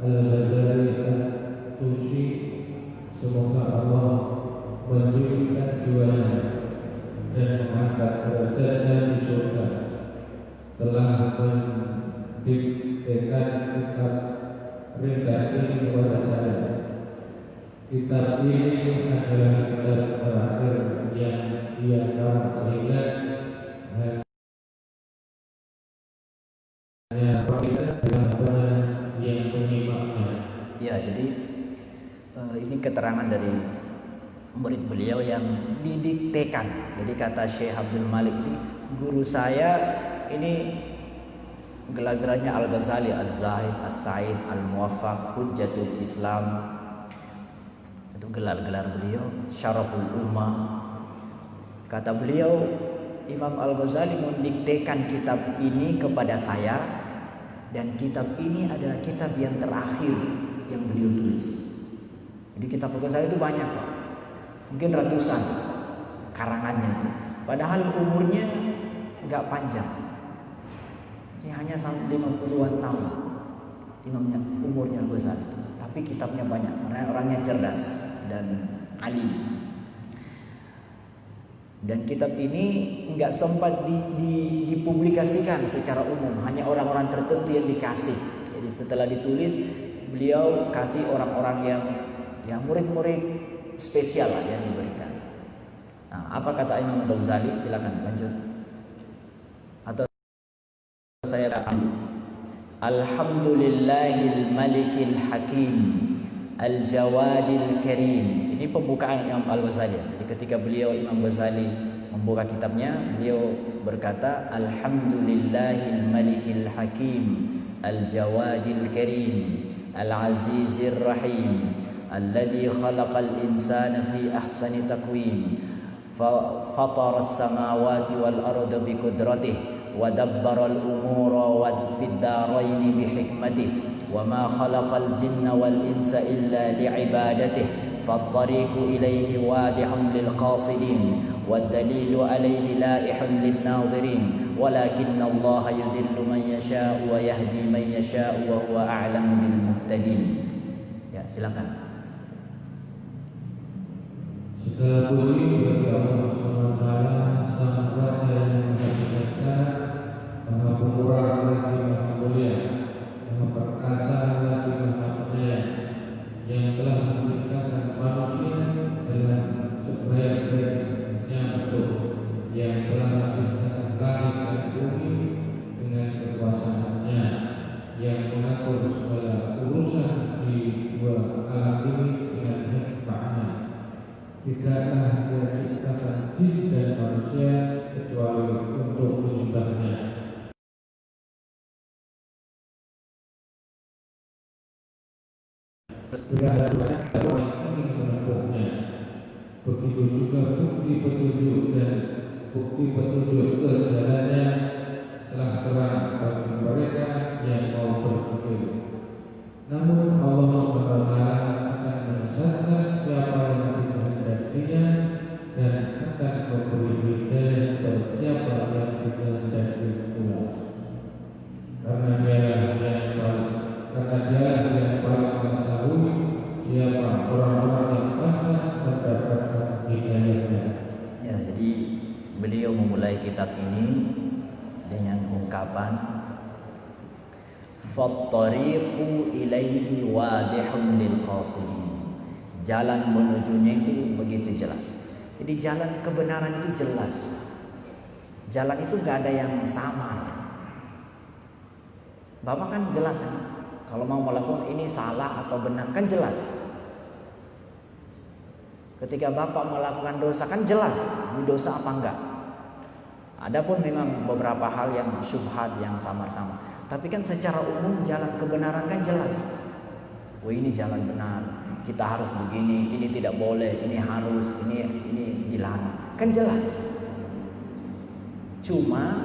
Al-Ghazali At-Tusi, semoga Allah mensucikan jiwanya dan mengangkat derajatnya di surga, telah mendiktekan kitab ringkas ini kepada saya. Kitab ini adalah kitab terakhir yang ia karang, sehingga hanya yang penyimaknya. Ya, jadi ini keterangan dari murid beliau yang didiktekan. Jadi kata Syekh Abdul Malik ini, guru saya ini gelar-gelarnya Al-Ghazali, Az-Zahid, As-Sa'id, Al-Muwaffaq, Hujjatul Islam. Itu gelar-gelar beliau, Syaraful Ummah. Kata beliau, Imam Al-Ghazali mendiktekan kitab ini kepada saya, dan kitab ini adalah kitab yang terakhir yang beliau tulis. Jadi kitab Al-Ghazali itu banyak, Pak. Mungkin ratusan karangannya itu. Padahal umurnya enggak panjang. Ini hanya sampai 50-an tahun imamnya, umurnya Al-Ghazali. Tapi kitabnya banyak karena orangnya cerdas dan alim. Dan kitab ini enggak sempat dipublikasikan secara umum, hanya orang-orang tertentu yang dikasih. Jadi setelah ditulis, beliau kasih orang-orang yang murid-murid spesial lah yang diberikan. Nah, apa kata Imam Ghazali? Silakan lanjut. Atau saya Alhamdulillahil Malikil Hakim Al-Jawadil Karim. Ini pembukaan Imam Al-Ghazali. Jadi ketika beliau Imam Ghazali membuka kitabnya, beliau berkata, Alhamdulillahil Malikil Hakim Al-Jawadil Karim Al-Azizir Rahim Alladhi khalaqal insana fi ahsani taqwim fatara as-samawati wal arda bi qudratihi wa dabbara al-umura wa fid daraini bi hikmatihi wa ma khalaqal jinna wal insa illa li'ibadatihi fattariqu ilayhi wadi'un lil qasidin wad dalilu alayhi la'ihun lin nadhirin walakinna Allah yudillu man yasha'u wa yahdi man yasha'u wa huwa a'lamu bil muhtadin. Ya, silakan. Segala puji bagi Allah Subhanahu wa taala, Sang Raja yang Maha Bijaksana, Maha Pemurah lagi Maha Mulia, Maha Perkasa lagi Maha Penyayang, yang telah menciptakan manusia dengan sebaik-baiknya bentuk, yang telah menciptakan langit dan bumi dengan kekuasaannya, yang mengatur segala urusan di dua alam ini dengan hikmahnya. Tidaklah Dia ciptakan jin dan manusia kecuali untuk menyembahnya. Tidak ada orang yang ingin menempuhnya. Begitu juga bukti petunjuk dan bukti petunjuk ke jalannya telah terang bagi mereka yang mau berpikir. Namun Allah Subhanahu wa taala akan menyesatkan siapa yang dikehendakinya dan akan memberi hidayah kepada siapa yang dikehendaki pula. Karena Dialah yang paling mengetahui siapa orang-orang yang pantas mendapatkan hidayahnya. Ya, jadi beliau memulai kitab ini dengan ungkapan fattariqu ilaihi wadihun lil qasidin. Jalan menujunya itu begitu jelas. Jadi jalan kebenaran itu jelas. Jalan itu gak ada yang samar. Bapak kan jelas kan? Kalau mau melakukan ini salah atau benar kan jelas. Ketika Bapak melakukan dosa kan jelas ini dosa apa enggak. Adapun memang beberapa hal yang syubhat yang samar-samar. Tapi kan secara umum jalan kebenaran kan jelas. Oh ini jalan benar, kita harus begini, ini tidak boleh, ini harus, ini dilarang. Kan jelas. Cuma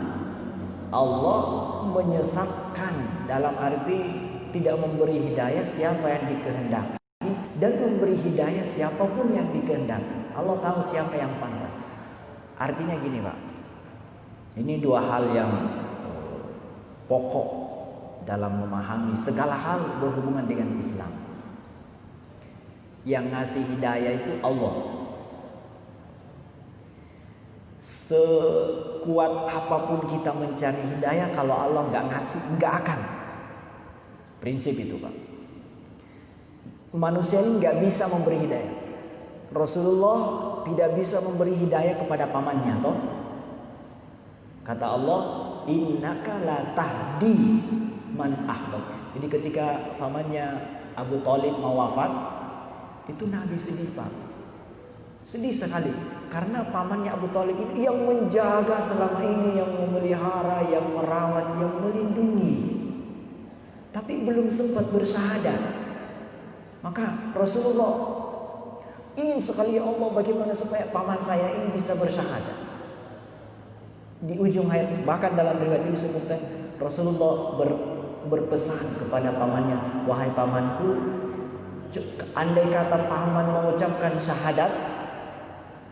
Allah menyesatkan dalam arti tidak memberi hidayah siapa yang dikehendaki dan memberi hidayah siapapun yang dikehendaki. Allah tahu siapa yang pantas. Artinya gini Pak, ini dua hal yang pokok dalam memahami segala hal berhubungan dengan Islam. Yang ngasih hidayah itu Allah. Sekuat apapun kita mencari hidayah, kalau Allah nggak ngasih, nggak akan. Prinsip itu Pak. Manusia ini nggak bisa memberi hidayah. Rasulullah tidak bisa memberi hidayah kepada pamannya, toh. Kata Allah, innaka la tahdi man ahbab. Jadi ketika pamannya Abu Thalib mau wafat, itu Nabi sedih Pak. Sedih sekali karena pamannya Abu Thalib ini yang menjaga selama ini, yang memelihara, yang merawat, yang melindungi. Tapi belum sempat bersyahadat. Maka Rasulullah ingin sekali, ya Allah, bagaimana supaya paman saya ini bisa bersyahadat. Di ujung ayat, bahkan dalam riwayat ini disebutkan Rasulullah berpesan kepada pamannya, wahai pamanku, andai kata paman mengucapkan syahadat,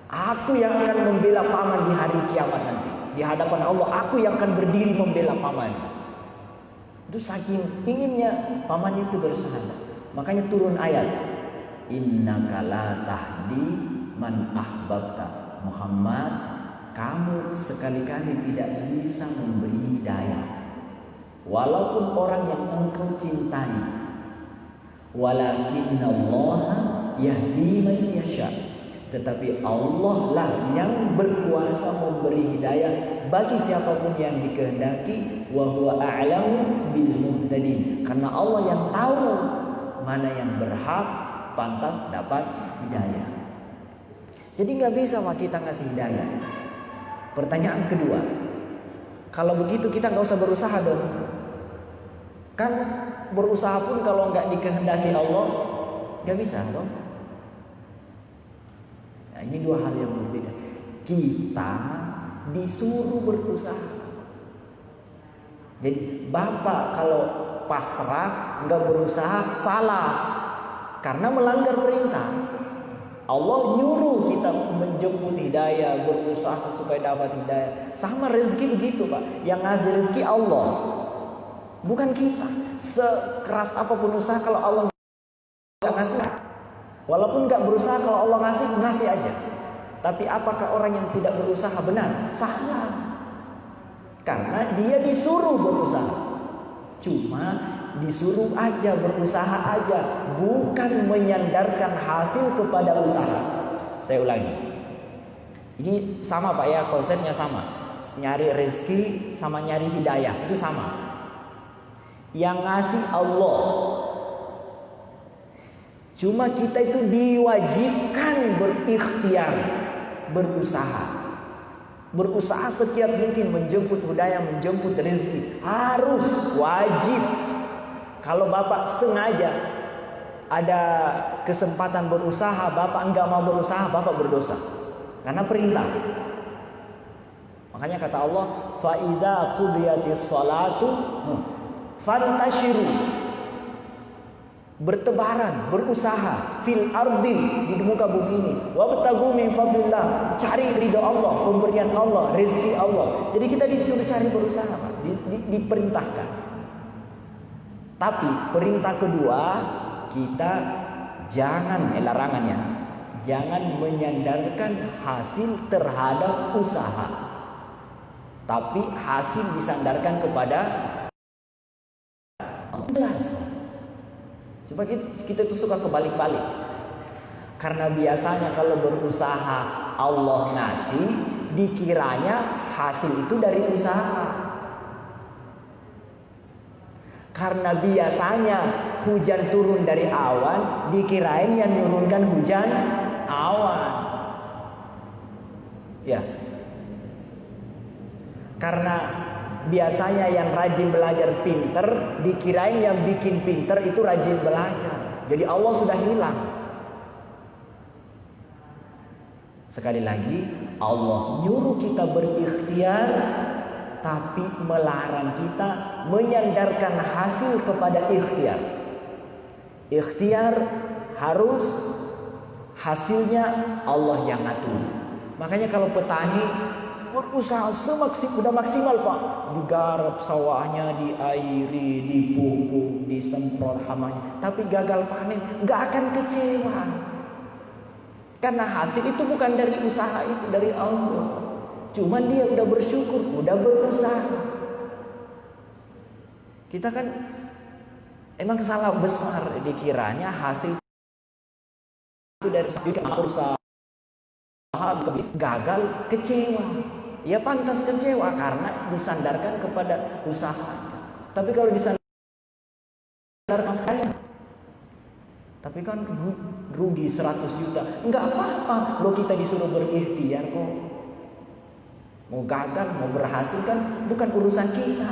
aku yang akan membela paman di hari kiamat nanti. Di hadapan Allah, aku yang akan berdiri membela paman. Itu saking inginnya paman itu bersyahadat. Makanya turun ayat, innaka la tahdi man ahbabta. Muhammad, kamu sekali-kali tidak bisa memberi hidayah walaupun orang yang engkau cintai. Walakinnallaha yahdi man yasha. Tetapi Allah lah yang berkuasa memberi hidayah bagi siapapun yang dikehendaki. Wa huwa a'lamu bil muhtadin. Karena Allah yang tahu mana yang berhak pantas dapat hidayah. Jadi nggak bisa Pak kita ngasih hidayah. Pertanyaan kedua, kalau begitu kita nggak usah berusaha dong. Kan berusaha pun kalau nggak dikehendaki Allah nggak bisa dong. Nah, ini dua hal yang berbeda. Kita disuruh berusaha. Jadi Bapak kalau pasrah nggak berusaha salah karena melanggar perintah. Allah nyuruh kita menjemput hidayah, berusaha supaya dapat hidayah. Sama rezeki begitu Pak. Yang ngasih rezeki Allah, bukan kita. Sekeras apapun usaha kalau Allah nggak ngasih, walaupun nggak berusaha, kalau Allah ngasih aja. Tapi apakah orang yang tidak berusaha benar? Salah. Karena dia disuruh berusaha. Cuma disuruh aja, berusaha aja, bukan menyandarkan hasil kepada usaha. Saya ulangi. Ini sama Pak ya, konsepnya sama. Nyari rezeki sama nyari hidayah itu sama. Yang ngasih Allah. Cuma kita itu diwajibkan berikhtiar, berusaha. Berusaha setiap mungkin menjemput hidayah, menjemput rezeki. Harus, wajib. Kalau Bapak sengaja ada kesempatan berusaha, Bapak enggak mau berusaha, Bapak berdosa. Karena perintah. Makanya kata Allah, fa idza qudiyatis shalatu fantashiru. Bertebaran, berusaha fil ardi, di muka bumi ini, wabtagu min fadlillah, cari ridha Allah, pemberian Allah, rezeki Allah. Jadi kita disuruh cari berusaha, diperintahkan. Tapi perintah kedua, kita jangan, larangannya, jangan menyandarkan hasil terhadap usaha, tapi hasil disandarkan kepada jelas. Coba kita tuh suka kebalik-balik. Karena biasanya kalau berusaha Allah ngasih, dikiranya hasil itu dari usaha. Karena biasanya hujan turun dari awan, dikirain yang menurunkan hujan awan. Ya. Karena biasanya yang rajin belajar pinter, dikirain yang bikin pinter itu rajin belajar. Jadi Allah sudah hilang. Sekali lagi, Allah nyuruh kita berikhtiar, tapi melarang kita menyandarkan hasil kepada ikhtiar. Ikhtiar harus hasilnya Allah yang ngatur. Makanya kalau petani berusaha udah maksimal Pak, digarap sawahnya, diairi, dipupuk, disemprot hamanya, tapi gagal panen, nggak akan kecewa. Karena hasil itu bukan dari usaha, itu dari Allah. Cuman dia udah bersyukur, udah berusaha. Kita kan emang salah besar, dikiranya hasil itu dari usaha, gagal, kecewa. Ya pantas kecewa karena disandarkan kepada usaha. Tapi kalau disandarkan, tapi kan rugi 100 juta, enggak apa-apa. Lo kita disuruh berikhtiar kok. Mau gagal, mau berhasil kan bukan urusan kita.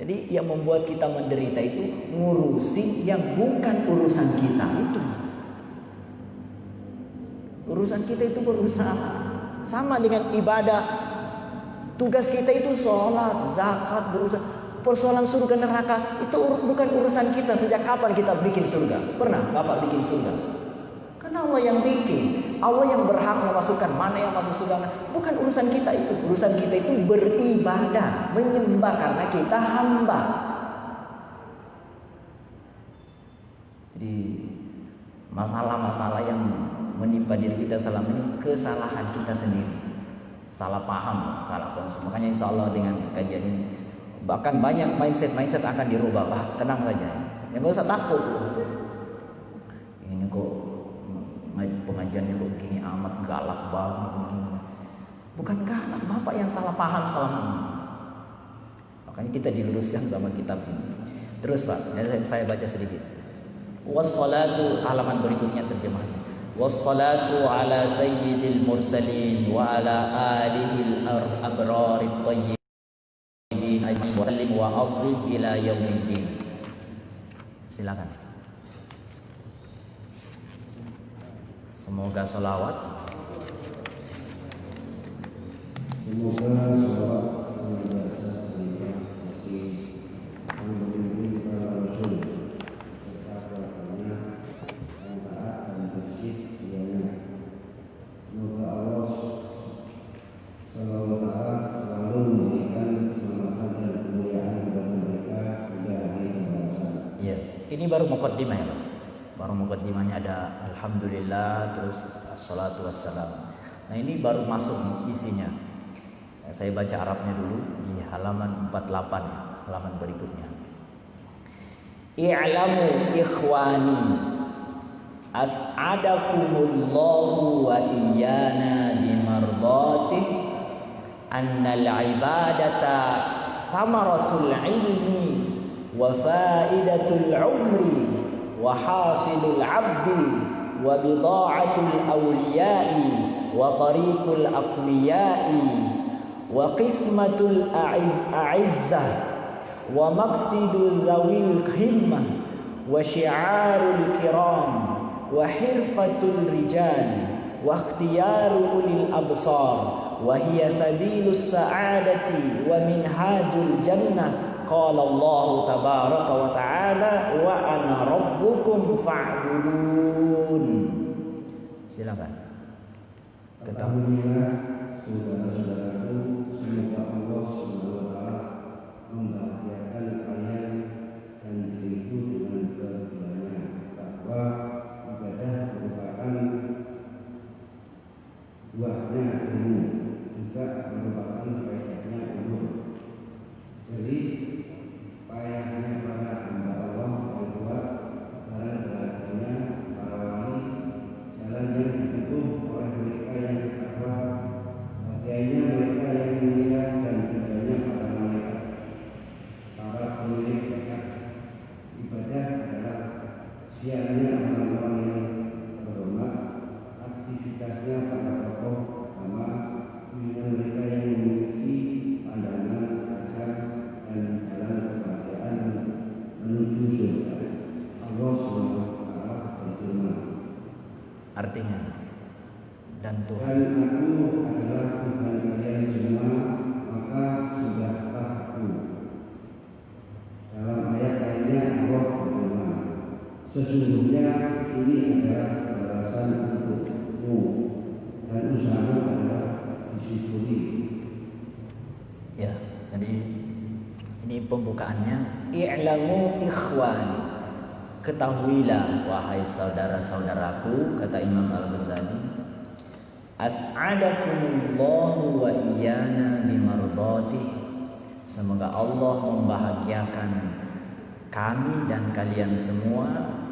Jadi yang membuat kita menderita itu ngurusi yang bukan urusan kita itu. Urusan kita itu berusaha. Sama dengan ibadah. Tugas kita itu sholat, zakat, berusaha. Persoalan surga neraka itu bukan urusan kita. Sejak kapan kita bikin surga? Pernah Bapak bikin surga? Karena Allah yang bikin. Allah yang berhak memasukkan, mana yang masuk surga. Bukan urusan kita itu. Urusan kita itu beribadah, menyembah karena kita hamba. Jadi masalah-masalah yang menimpa diri kita selama ini kesalahan kita sendiri, salah paham, salah konsep. Makanya insya Allah dengan kajian ini bahkan banyak mindset akan dirubah. Tenang saja, ya nggak usah takut. Ini kok pengajiannya kok begini amat, galak banget begini. Bukan galak, Bapak yang salah paham selama ini. Makanya kita diluruskan sama kitab ini. Terus Pak, saya baca sedikit. Wassalatu, halaman berikutnya terjemahan. Wassalatu ala sayyidil mursalin wa ala alihil abrarit tayyibin ajma'in wa sallim wa adhim ila yaumiddin. Silakan. Semoga salawat, semoga salawat senantiasa terlimpah bagi sang pemimpin para rasul serta keluarganya yang taat dan bersih dianya. Semoga Allah selalu memberikan keselamatan dan kemuliaan kepada mereka hingga hari pembalasan. Ya, ini baru muqaddimah ya Pak. Baru muqaddimahnya ada alhamdulillah, terus Assalatu wassalam. Nah ini baru masuk isinya. Saya baca Arabnya dulu di halaman 48 ya, halaman berikutnya. I'lamu ikhwani as'adakumullahu wa iyana bimardatih annal ibadata thamaratul ilmi wa faidatul umri wa hasilul abdi wa bida'atul awliyai wa tariqul aqwiyai wa qismatul a'izzah wa maqsidul zawil himmah wa syi'arul kiram wa hirfatul rijal wa ikhtiyaru ulil absar wa hiya sabilus sa'adati wa minhajul jannah. Qala Allah tabaraka wa ta'ala wa ana rabbukum fa'budun. Silakan. Ketahuilah saudara-saudaraku, semoga Allah Subhanahu wa taala membahagiakan kalian dan diriku dengan keduanya, bahwa ibadah merupakan buahnya ilmu, juga merupakan faedahnya umur. Jadi payahnya para hamba Allah yang kuat, jalan berakhirnya para wali, jalan yang ditempuh oleh mereka yang bertakwa, bagiannya mereka yang mulia dan budaya para malaikat, para pemilik zakat. Ibadah adalah siarnya orang-orang yang terhormat, aktivitasnya para tokoh agama, pilihan mereka yang memiliki pandangan ajar dan jalan kebahagiaan menuju surga. Allah SWT berfirman, Artinya, dan Tuhan aku adalah Tuhan kalian semua, maka sembahlah aku. Dalam ayat lainnya Allah berfirman, sesungguhnya ini adalah balasan untukmu dan usahamu adalah disyukuri. ya, jadi ini pembukaannya. I'lamu ikhwani, ketahuilah wahai saudara-saudaraku, kata Imam Al-Ghazali, as'adakumullahu wa iyana bimardhatih, semoga Allah membahagiakan kami dan kalian semua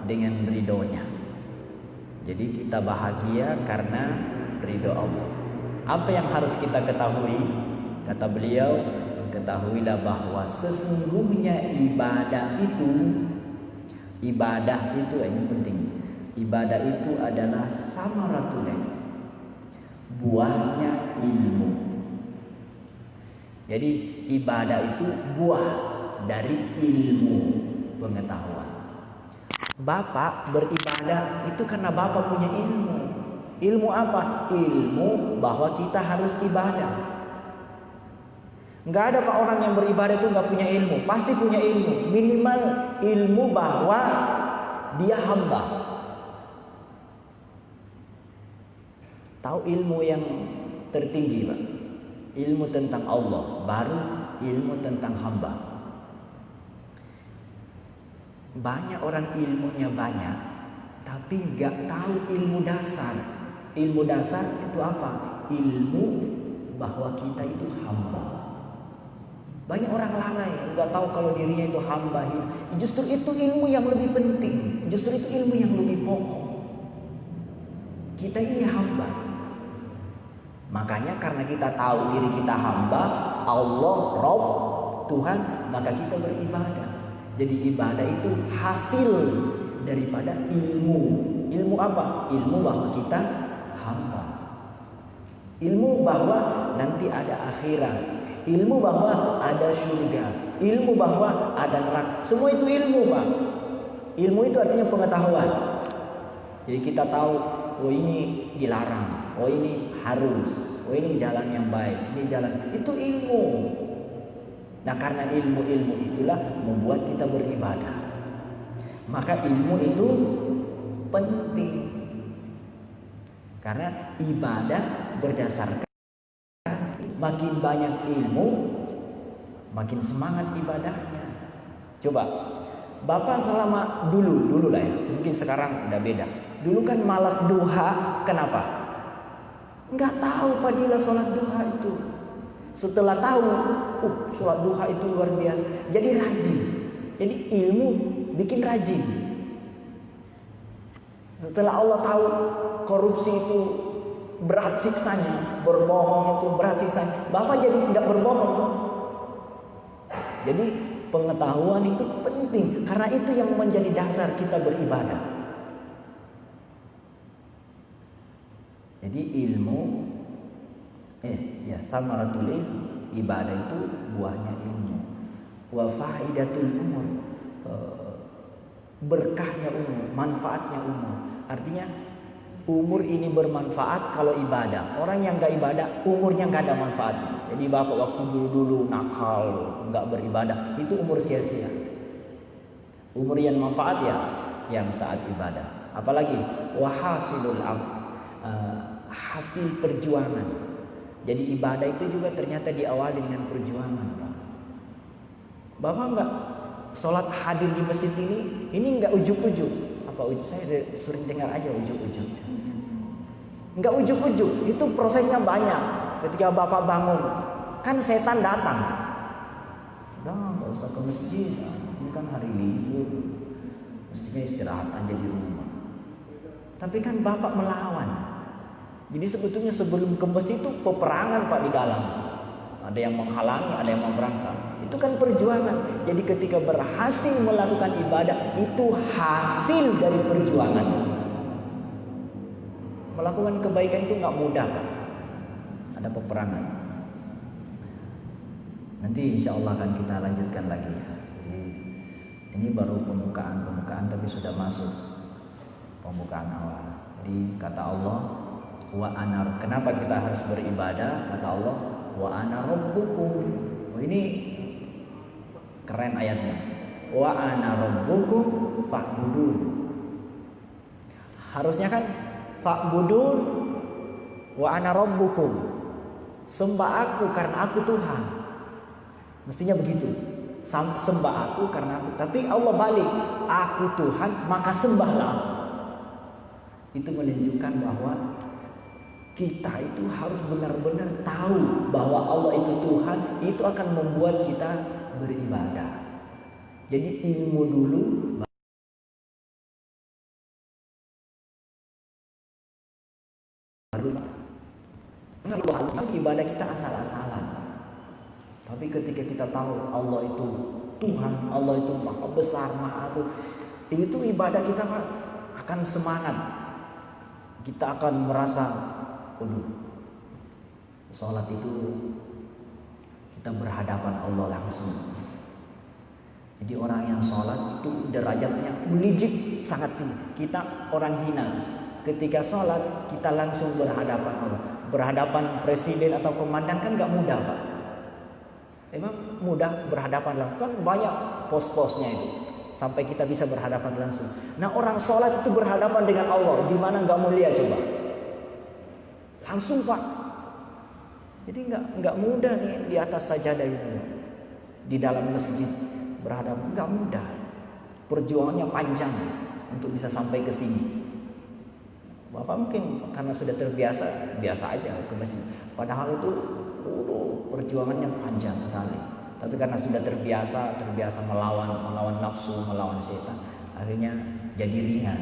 dengan ridhonya. Jadi kita bahagia karena ridho Allah. Apa yang harus kita ketahui? Kata beliau, ketahuilah bahwa sesungguhnya ibadah itu ini penting. Ibadah itu adalah samaratul ilm, buahnya ilmu. Jadi ibadah itu buah dari ilmu pengetahuan. Bapak beribadah itu karena Bapak punya ilmu. Ilmu apa? Ilmu bahwa kita harus ibadah. Nggak ada Pak orang yang beribadah itu nggak punya ilmu. Pasti punya ilmu. Minimal ilmu bahwa dia hamba. Tahu ilmu yang tertinggi Pak? Ilmu tentang Allah, baru ilmu tentang hamba. Banyak orang ilmunya banyak, tapi nggak tahu ilmu dasar. Ilmu dasar itu apa? Ilmu bahwa kita itu hamba. Banyak orang lalai, nggak tahu kalau dirinya itu hamba. Justru itu ilmu yang lebih penting. Justru itu ilmu yang lebih pokok. Kita ini hamba. Makanya karena kita tahu diri kita hamba, Allah, Rabb, Tuhan, maka kita beribadah. Jadi ibadah itu hasil daripada ilmu. Ilmu apa? Ilmu bahwa kita hamba. Ilmu bahwa nanti ada akhirat. Ilmu bahwa ada surga. Ilmu bahwa ada neraka. Semua itu ilmu Pak. Ilmu itu artinya pengetahuan. Jadi kita tahu, oh ini dilarang, oh ini harus, oh ini jalan yang baik, ini jalan. Itu ilmu. Nah karena ilmu-ilmu itulah membuat kita beribadah. Maka ilmu itu penting. Karena ibadah berdasarkan makin banyak ilmu, makin semangat ibadahnya. Coba, Bapak selama dulu lah ya, mungkin sekarang udah beda. Dulu kan malas duha, kenapa? Nggak tahu fadilah sholat duha itu. Setelah tahu, sholat duha itu luar biasa, jadi rajin. Jadi ilmu bikin rajin. Setelah Allah tahu korupsi itu berat siksanya, berbohong itu berat siksanya, Bapak jadi nggak berbohong tuh. Jadi pengetahuan itu penting, karena itu yang menjadi dasar kita beribadah. Jadi ilmu, samaratul ilm, ibadah itu buahnya ilmu. Wa faidatul umur, berkahnya umur, manfaatnya umur. Artinya umur ini bermanfaat kalau ibadah. Orang yang nggak ibadah, umurnya nggak ada manfaatnya. Jadi bapak waktu dulu nakal, nggak beribadah, itu umur sia-sia. Umur yang manfaat ya, yang saat ibadah. Apalagi wahasilul hasil perjuangan. Jadi ibadah itu juga ternyata diawali dengan perjuangan. Bapak nggak sholat hadir di masjid ini nggak ujuk-ujuk. Apa ujuk? Saya sering dengar aja ujuk-ujuk. Nggak ujuk-ujuk, itu prosesnya banyak. Ketika bapak bangun, kan setan datang. Udah nggak usah ke masjid, ini kan hari libur, mestinya istirahat aja di rumah. Tapi kan bapak melawan. Jadi sebetulnya sebelum ke masjid itu peperangan Pak di dalam. Ada yang menghalangi, ada yang memberangkat. Itu kan perjuangan. Jadi ketika berhasil melakukan ibadah, itu hasil dari perjuangan. Melakukan kebaikan itu nggak mudah, Pak. Ada peperangan. Nanti insya Allah akan kita lanjutkan lagi ya. Jadi ini baru pembukaan tapi sudah masuk pembukaan awal. Jadi kata Allah, wa anar, kenapa kita harus beribadah? Kata Allah, wa ana rabbukum. Ini keren ayatnya. Wa ana rabbukum fa'budun. Harusnya kan fa'budun wa ana rabbukum. Sembah aku karena aku Tuhan. Mestinya begitu. Sembah aku karena aku. Tapi Allah balik, aku Tuhan maka sembahlah. Itu menunjukkan bahwa kita itu harus benar-benar tahu bahwa Allah itu Tuhan. Itu akan membuat kita beribadah. Jadi ilmu dulu, baru ibadah kita asal-asalan. Tapi ketika kita tahu Allah itu Tuhan, Allah itu maha besar, maha agung, itu ibadah kita akan semangat. Kita akan merasa, sholat itu kita berhadapan Allah langsung. Jadi orang yang sholat itu derajatnya melejit sangat tinggi. Kita orang hina. Ketika sholat kita langsung berhadapan Allah. Berhadapan presiden atau komandan kan gak mudah, Pak. Emang mudah berhadapan langsung? Kan banyak pos-posnya itu. Sampai kita bisa berhadapan langsung. Nah orang sholat itu berhadapan dengan Allah. Gimana gak mulia coba? Langsung, Pak. Jadi nggak mudah nih di atas sajadah itu, di dalam masjid berhadapan, nggak mudah. Perjuangannya panjang untuk bisa sampai ke sini. Bapak mungkin karena sudah terbiasa, biasa aja ke masjid. Padahal itu perjuangannya panjang sekali. Tapi karena sudah terbiasa melawan nafsu, melawan setan, akhirnya jadi ringan.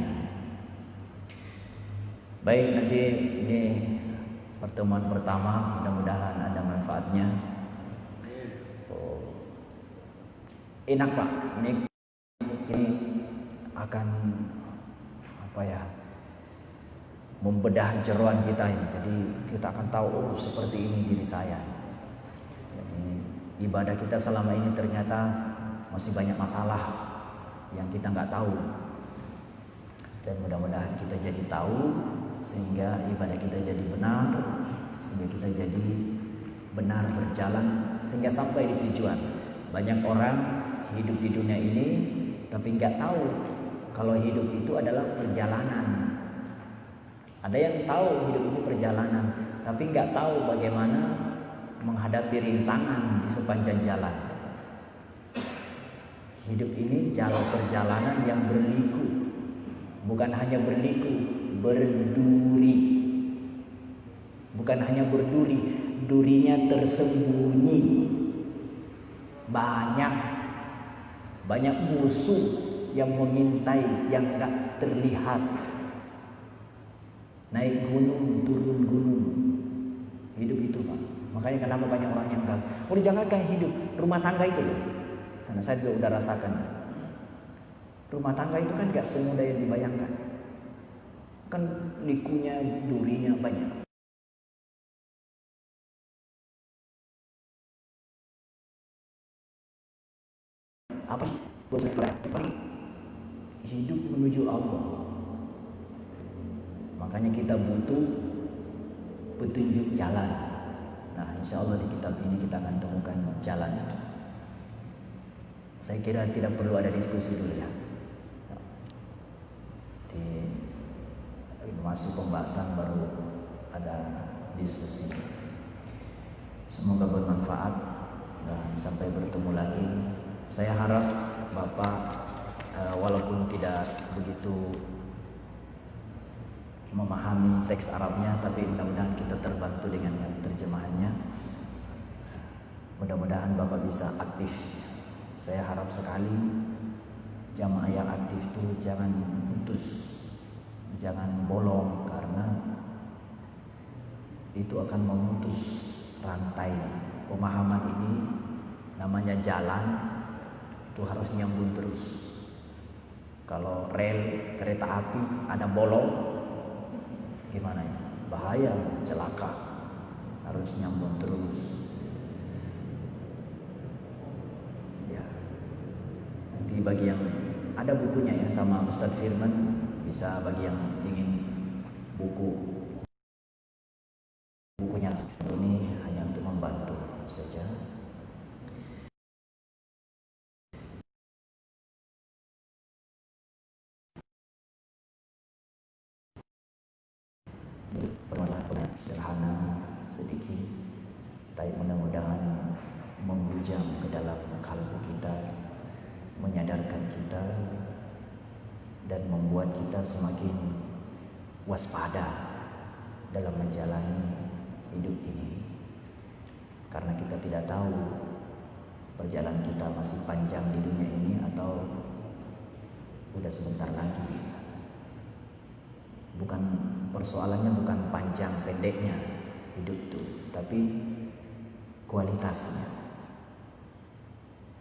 Baik, nanti ini pertemuan pertama, mudah-mudahan ada manfaatnya. Enak Pak, ini akan membedah jeroan kita ini. Jadi kita akan tahu seperti ini diri saya. Jadi, ibadah kita selama ini ternyata masih banyak masalah yang kita nggak tahu. Dan mudah-mudahan kita jadi tahu, sehingga ibadah kita jadi benar, sehingga kita jadi benar berjalan, sehingga sampai di tujuan. Banyak orang hidup di dunia ini tapi nggak tahu kalau hidup itu adalah perjalanan. Ada yang tahu hidup ini perjalanan, tapi nggak tahu bagaimana menghadapi rintangan di sepanjang jalan. Hidup ini jalan perjalanan yang berliku, Bukan hanya berliku, berduri. Bukan hanya berduri, durinya tersembunyi. Banyak musuh yang mengintai, yang gak terlihat. Naik gunung, turun gunung. Hidup itu, Pak. Makanya kenapa banyak orang yang gagal. Jangankan hidup, rumah tangga itu loh. Karena saya juga udah rasakan. Rumah tangga itu kan gak semudah yang dibayangkan. Kan likunya, durinya banyak. Apa? Hidup menuju Allah. Makanya kita butuh petunjuk jalan. Nah, insya Allah di kitab ini kita akan temukan jalan itu. Saya kira tidak perlu ada diskusi dulu ya. Masuk pembahasan baru ada diskusi. Semoga bermanfaat dan sampai bertemu lagi. Saya harap Bapak walaupun tidak begitu memahami teks Arabnya, tapi mudah-mudahan kita terbantu dengan terjemahannya. Mudah-mudahan Bapak bisa aktif. Saya harap sekali jamaah yang aktif itu jangan putus, jangan bolong, karena itu akan memutus rantai pemahaman ini. Namanya jalan itu harus nyambung terus. Kalau rel kereta api ada bolong, gimana ya? Bahaya, celaka. Harus nyambung terus. Ya. Nanti bagi yang ada bukunya ya sama Ustadz Firman, bisa bagi yang ingin bukunya ini hanya untuk membantu saja. Perlahan sederhana sedikit, tapi mudah-mudahan menghujam ke dalam kalbu kita, menyadarkan kita dan membuat kita semakin waspada dalam menjalani hidup ini. Karena kita tidak tahu perjalanan kita masih panjang di dunia ini atau udah sebentar lagi. Persoalannya bukan panjang pendeknya hidup itu, tapi kualitasnya.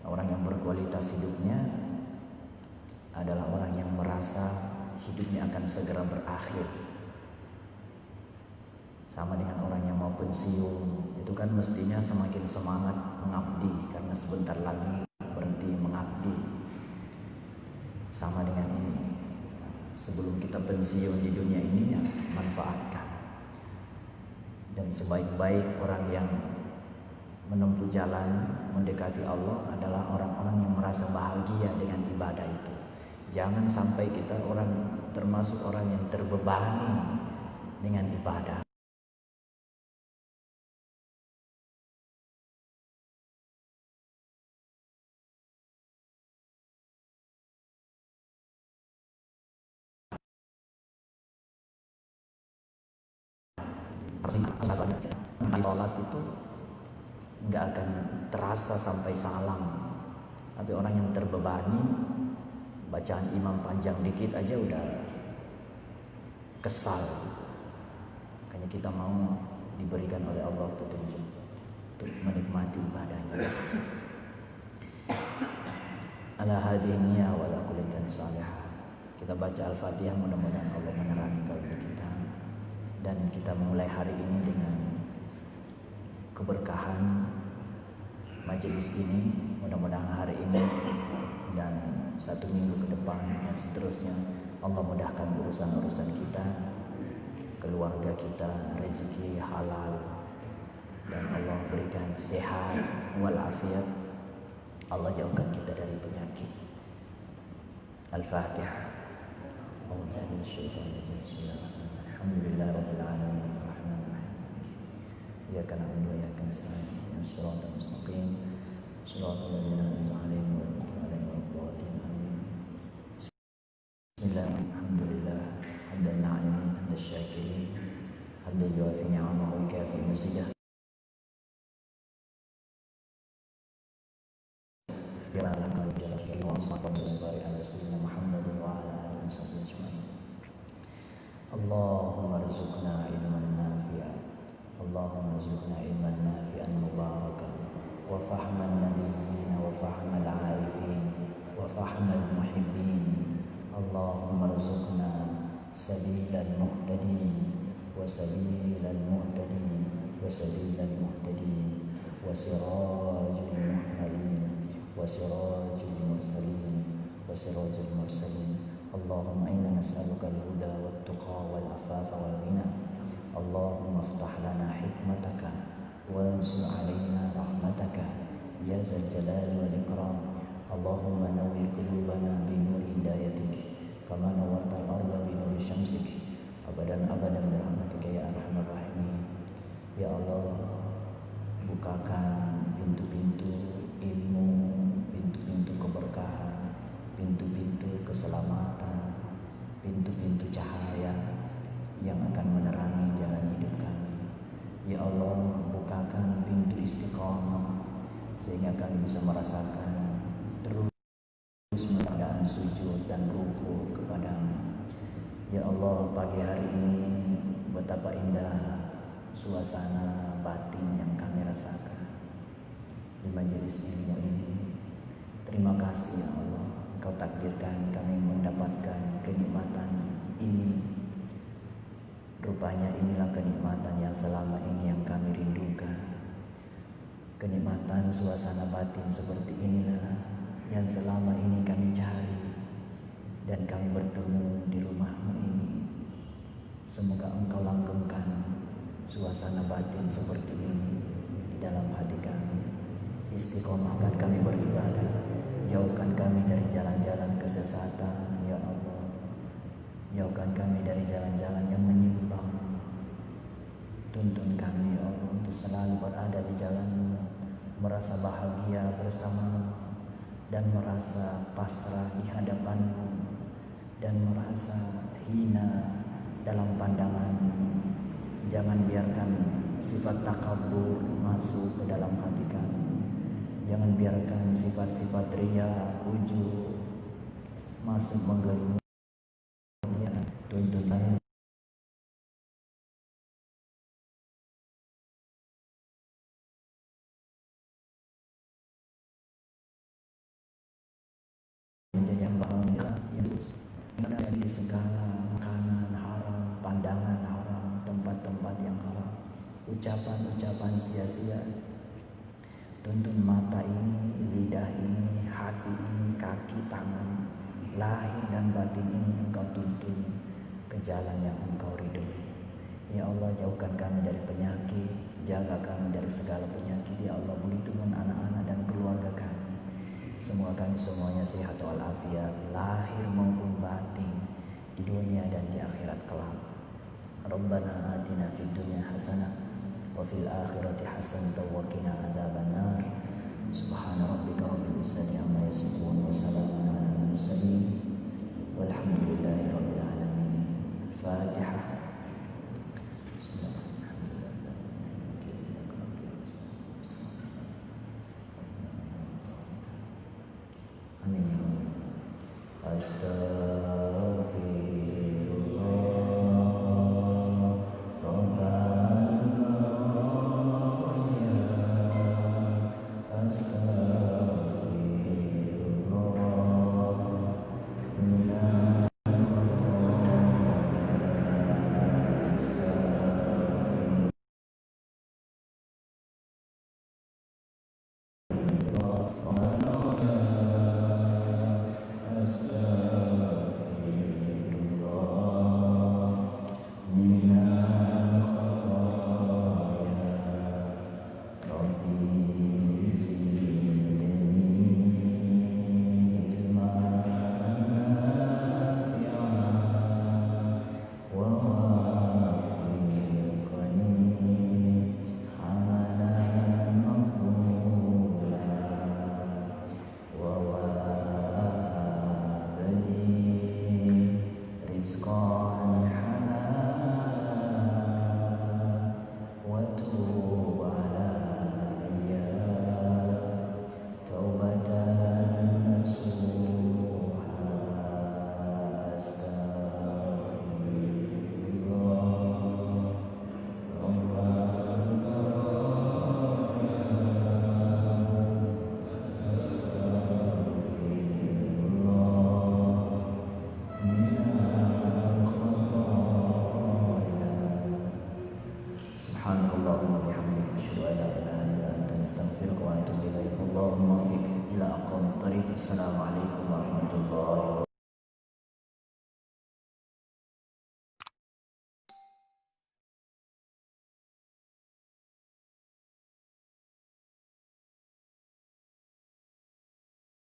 Orang yang berkualitas hidupnya adalah orang yang merasa hidupnya akan segera berakhir. Sama dengan orang yang mau pensiun, itu kan mestinya semakin semangat mengabdi karena sebentar lagi berhenti mengabdi. Sama dengan ini, sebelum kita pensiun di dunia ini, ya manfaatkan. Dan sebaik-baik orang yang menempuh jalan mendekati Allah adalah orang-orang yang merasa bahagia dengan ibadah itu. Jangan sampai kita termasuk orang yang terbebani dengan ibadah. Salat itu nggak akan terasa sampai salam. Tapi orang yang terbebani, bacaan imam panjang dikit aja udah kesal. Makanya kita mau diberikan oleh Allah petunjuk untuk menikmati ibadahnya. Ala hadhihi wa ala kulli salihah. Kita baca Al-Fatihah, mudah-mudahan Allah menerangi kalbu kita. Dan kita mulai hari ini dengan keberkahan majelis ini. Mudah-mudahan hari ini dan 1 minggu ke depan dan seterusnya Allah mudahkan urusan-urusan kita, keluarga kita, rezeki halal, dan Allah berikan sehat walafiat. Allah jauhkan kita dari penyakit. Al-Fatihah. Alhamdulillah rabbil alamin arrahmanir rahim. Iyyaka na'budu wa iyyaka nasta'in. Ihdinas siratal mustaqim. Shiratal ladzina an'amta 'alaihim ghairil maghdubi 'alaihim waladdallin. Amin. Bismillahirrahmanirrahim. حمدا يوافي نعمه ويكافئ مزيده بما لم يكن جل في وصحبه وبارك على سيدنا محمد وعلى اله وصحبه اجمعين. اللهم ارزقنا علما نافعا، اللهم ارزقنا علما نافعا مباركا وفهم النبيين وفهم العارفين وفهم المحبين. اللهم ارزقنا سبيل المهتدين وسبيل المهتدين وسبيل المهتدين وسراج المهتدين وسراج المرسلين وسراج المرسلين. اللهم إنا نسألك الهدى والتقى والعفاف والغنى. اللهم افتح لنا حكمتك وانزل علينا رحمتك يا ذا الجلال والإكرام. اللهم نور قلوبنا بنور هدايتك كما نورت الأرض بنور شمسك أبدا أبدا برحمتك يا أرحم الراحمين. Ya Allah, bukakan pintu-pintu ilmu, pintu-pintu keberkahan, pintu-pintu keselamatan, pintu-pintu cahaya yang akan menerangi jalan hidup kami. Ya Allah, bukakan pintu istiqamah sehingga kami bisa merasakan terus keadaan sujud dan ruku kepadamu. Ya Allah, pagi hari ini betapa indah suasana batin yang kami rasakan di majelis ilmu ini. Terima kasih ya Allah, Engkau takdirkan kami mendapatkan kenikmatan ini. Rupanya inilah kenikmatan yang selama ini yang kami rindukan. Kenikmatan suasana batin seperti inilah yang selama ini kami cari dan kami bertemu di rumahmu ini. Semoga Engkau langgengkan suasana batin seperti ini di dalam hati kami. Istiqomahkan kami beribadah, jauhkan kami dari jalan-jalan kesesatan ya Allah. Jauhkan kami dari jalan-jalan yang menyimpang. Tuntun kami ya Allah untuk selalu berada di jalan-Mu, merasa bahagia bersama-Mu dan merasa pasrah di hadapan-Mu dan merasa hina dalam pandangan-Mu. Jangan biarkan sifat takabur masuk ke dalam hati kami. Jangan biarkan sifat-sifat riya, ujub masuk menggeliat. Tuntun kami menjadi hamba yang berada di segala makanan haram, pandangan haram, tempat-tempat yang haram, ucapan-ucapan sia-sia. Tuntun mata ini, lidah ini, hati ini, kaki, tangan, lahir dan batin ini Engkau tuntun ke jalan yang Engkau ridhoi. Ya Allah, jauhkan kami dari penyakit, jaga kami dari segala penyakit ya Allah. Begitu pun anak-anak dan keluarga kami. Semua kami semuanya sehat walafiat, lahir maupun batin, di dunia dan di akhirat kelak. Rabbana atina fid dunya hasanah wa fil akhirati hasanah wa qina adzabannar. Subhana rabbika rabbil izzati amma yasifun wa salamun alal mursalin walhamdulillahi rabbil alamin. Fatihah. Amin ya Allah. Astaghfirullah Rabbana ya astaghfirullah minal khotaya wa bihamdika asyhadu an la ilaha illa anta astaghfiruka wa atubu ilaik. Allahumma waffiq ila aqwamit thariq. Assalamualaikum warahmatullahi wabarakatuh.